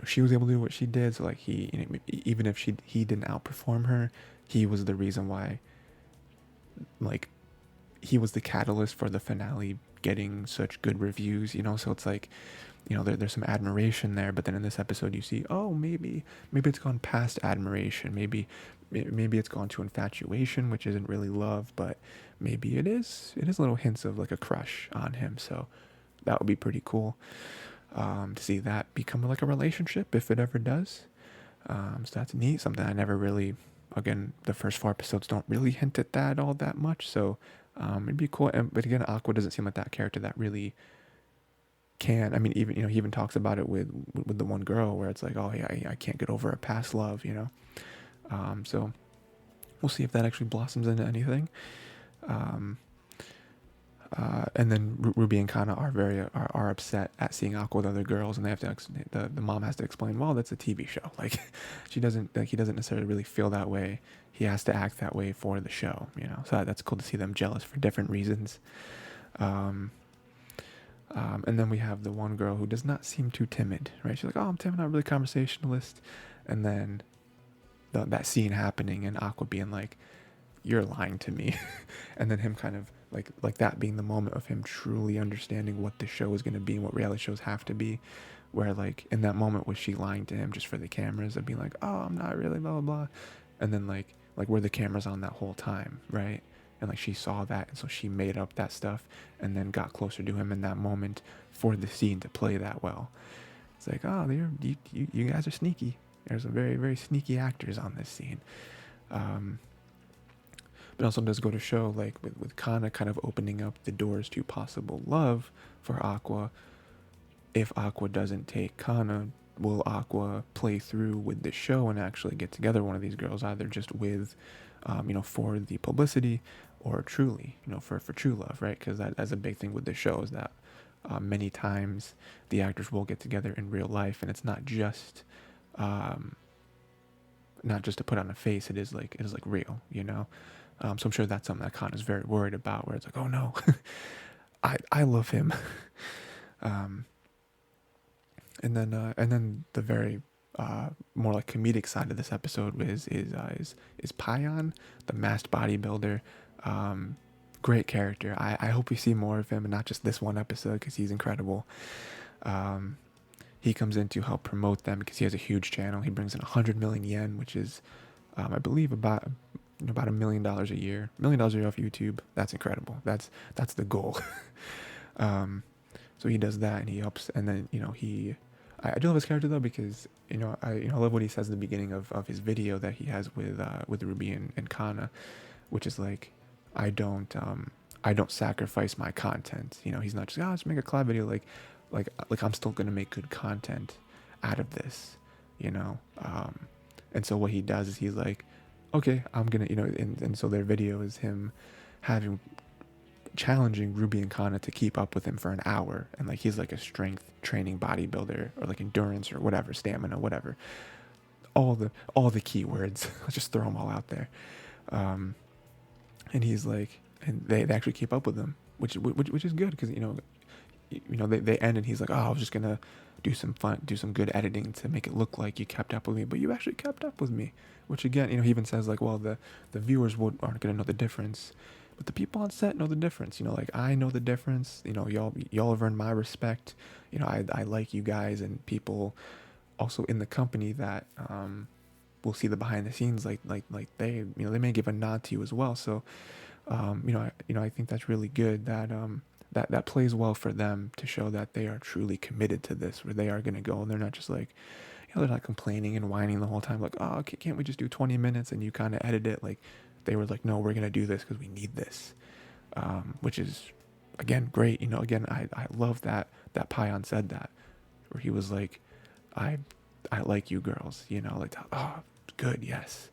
she was able to do what she did. So even if he didn't outperform her, he was the reason why, he was the catalyst for the finale getting such good reviews, so it's there's some admiration there. But then in this episode you see, oh, maybe it's gone past admiration, maybe it's gone to infatuation, which isn't really love, but maybe it is little hints of a crush on him. So that would be pretty cool to see that become a relationship, if it ever does. So that's neat, something I never really, again, the first 4 episodes don't really hint at that all that much, so it'd be cool. But again, Aqua doesn't seem like that character that really can. I mean, even he even talks about it with the one girl, where it's like, oh yeah, I can't get over a past love, So we'll see if that actually blossoms into anything. And then Ruby and Kana are upset at seeing Aqua with other girls, and they have to the mom has to explain, well, that's a TV show. He doesn't necessarily really feel that way. He has to act that way for the show, So that's cool to see them jealous for different reasons. And then we have the one girl who does not seem too timid, right? She's like, oh, I'm timid, not really conversationalist. And then that scene happening, and Aqua being like, you're lying to me. And then him kind of like that being the moment of him truly understanding what the show is going to be and what reality shows have to be, where in that moment was she lying to him just for the cameras and being like, oh, I'm not really blah blah blah, and then were the cameras on that whole time, right? And she saw that, and so she made up that stuff and then got closer to him in that moment for the scene to play that well. It's like, oh, you guys are sneaky. There's some very, very sneaky actors on this scene. But also does go to show, with Kana kind of opening up the doors to possible love for Aqua. If Aqua doesn't take Kana, will Aqua play through with the show and actually get together one of these girls, either just with, for the publicity, or truly, for true love, right? Because that's a big thing with the show, is that many times the actors will get together in real life, and it's not just to put on a face. It is real, So I'm sure that's something that Khan is very worried about, where it's like, oh no, I love him. And then the very more comedic side of this episode is Payan, the masked bodybuilder. Great character. I hope we see more of him, and not just this one episode, because he's incredible. Um, he comes in to help promote them because he has a huge channel. He brings in 100 million yen, which is, I believe, about $1 million a year. $1 million a year off YouTube. That's incredible. That's the goal. um, so he does that, and he helps. And then I do love his character though, because I love what he says in the beginning of his video that he has with Ruby and Kana, which is like, I don't sacrifice my content. He's not just just make a collab video. Like I'm still gonna make good content out of this. And so what he does is he's like, okay, I'm gonna and so their video is him having challenging Ruby and Kana to keep up with him for an hour, and like he's like a strength training bodybuilder, or like endurance or whatever, stamina, whatever, all the keywords. Let's just throw them all out there. And he's like, and they actually keep up with him, which is good, because they end and he's like, oh, I was just gonna do some good editing to make it look like you kept up with me, but you actually kept up with me. Which again, he even says like, well, the viewers aren't gonna know the difference, but the people on set know the difference. Like I know the difference. Y'all have earned my respect. I like you guys, and people also in the company that will see the behind the scenes, like they they may give a nod to you as well. So I think that's really good, that that plays well for them to show that they are truly committed to this, where they are going to go, and they're not just like, they're not complaining and whining the whole time, like, oh, okay, can't we just do 20 minutes and you kind of edit it? Like, they were like, no, we're going to do this because we need this, which is, again, great. Again, I love that Payan said that, where he was like, I like you girls, like, oh, good, yes.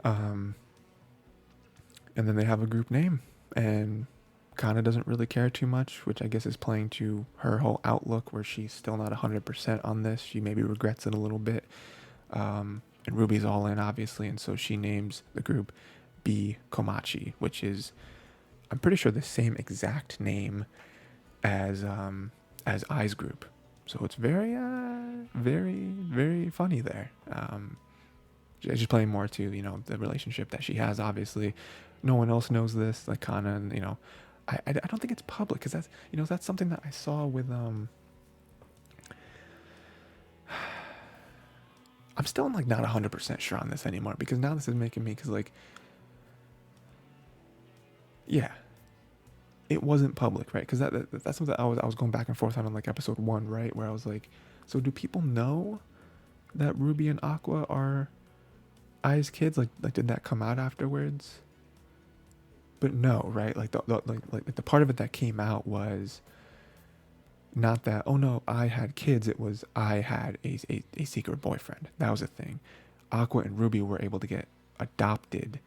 And then they have a group name, and Kana doesn't really care too much, which I guess is playing to her whole outlook, where she's still not 100% on this. She maybe regrets it a little bit. And Ruby's all in, obviously, and so she names the group B Komachi, which is, I'm pretty sure, the same exact name as I's group. So it's very, very, very funny there. She's playing more to, the relationship that she has, obviously. No one else knows this, like Kana, and, I don't think it's public, because that's something that I saw with, I'm still like not 100% sure on this anymore, because now this is making me, because like, yeah, it wasn't public, right? Because that's something I was going back and forth on like episode 1, right? Where I was like, so do people know that Ruby and Aqua are Ai's kids? Like did that come out afterwards? But no, right? Like the part of it that came out was not that, oh no, I had kids. It was, I had a secret boyfriend. That was a thing. Aqua and Ruby were able to get adopted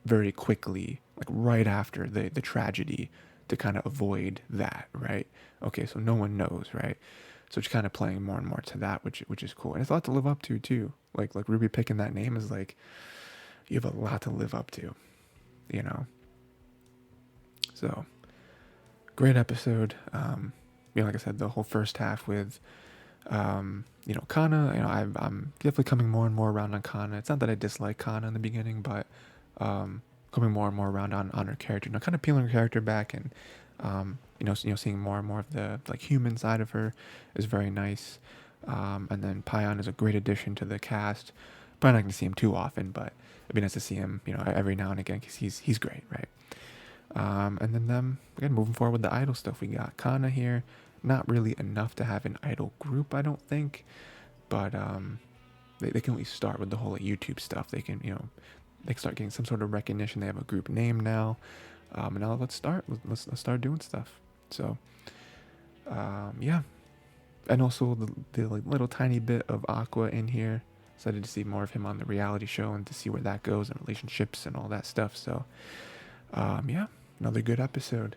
very quickly, like right after the tragedy, to kind of avoid that, right? Okay, so no one knows, right? So it's kind of playing more and more to that, which is cool. And it's a lot to live up to too. Like Ruby picking that name is like, you have a lot to live up to, So great episode. Like I said, the whole first half with Kana, I'm definitely coming more and more around on Kana. It's not that I dislike Kana in the beginning, but coming more and more around on her character, kind of peeling her character back, and seeing more and more of the like human side of her is very nice. And then Payan is a great addition to the cast. Probably not going to see him too often, but it'd be nice to see him, every now and again, because he's great, right? And then again, moving forward with the idol stuff, we got Kana here. Not really enough to have an idol group, I don't think, but they can at least start with the whole YouTube stuff. They can, they can start getting some sort of recognition. They have a group name now, and now let's start start doing stuff. So yeah, and also the like little tiny bit of Aqua in here. Excited to see more of him on the reality show and to see where that goes, and relationships and all that stuff. So yeah, another good episode.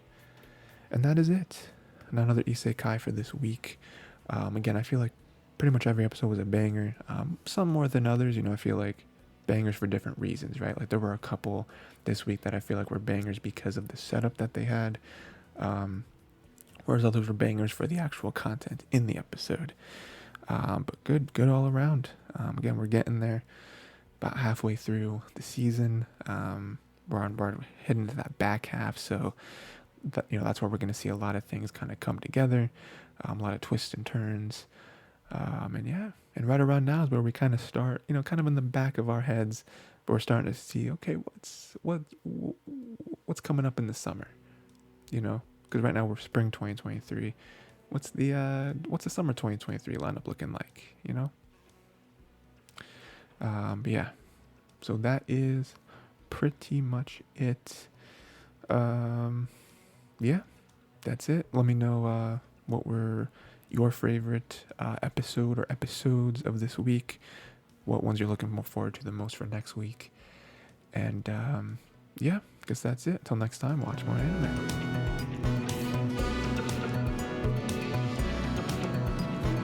And that is it. Another Isekai for this week. Again, I feel like pretty much every episode was a banger. Some more than others, I feel like bangers for different reasons, right? Like there were a couple this week that I feel like were bangers because of the setup that they had. Whereas others were bangers for the actual content in the episode. But good all around. Again, we're getting there. About halfway through the season. We're heading into that back half, so that's where we're going to see a lot of things kind of come together, a lot of twists and turns. And yeah, and right around now is where we kind of start, kind of in the back of our heads, but we're starting to see, okay, what's coming up in the summer, because right now we're spring 2023. What's the summer 2023 lineup looking like, But yeah, so that is pretty much it. Yeah, that's it. Let me know what were your favorite episode or episodes of this week. What ones you're looking forward to the most for next week. And yeah, I guess that's it. Until next time, watch more anime.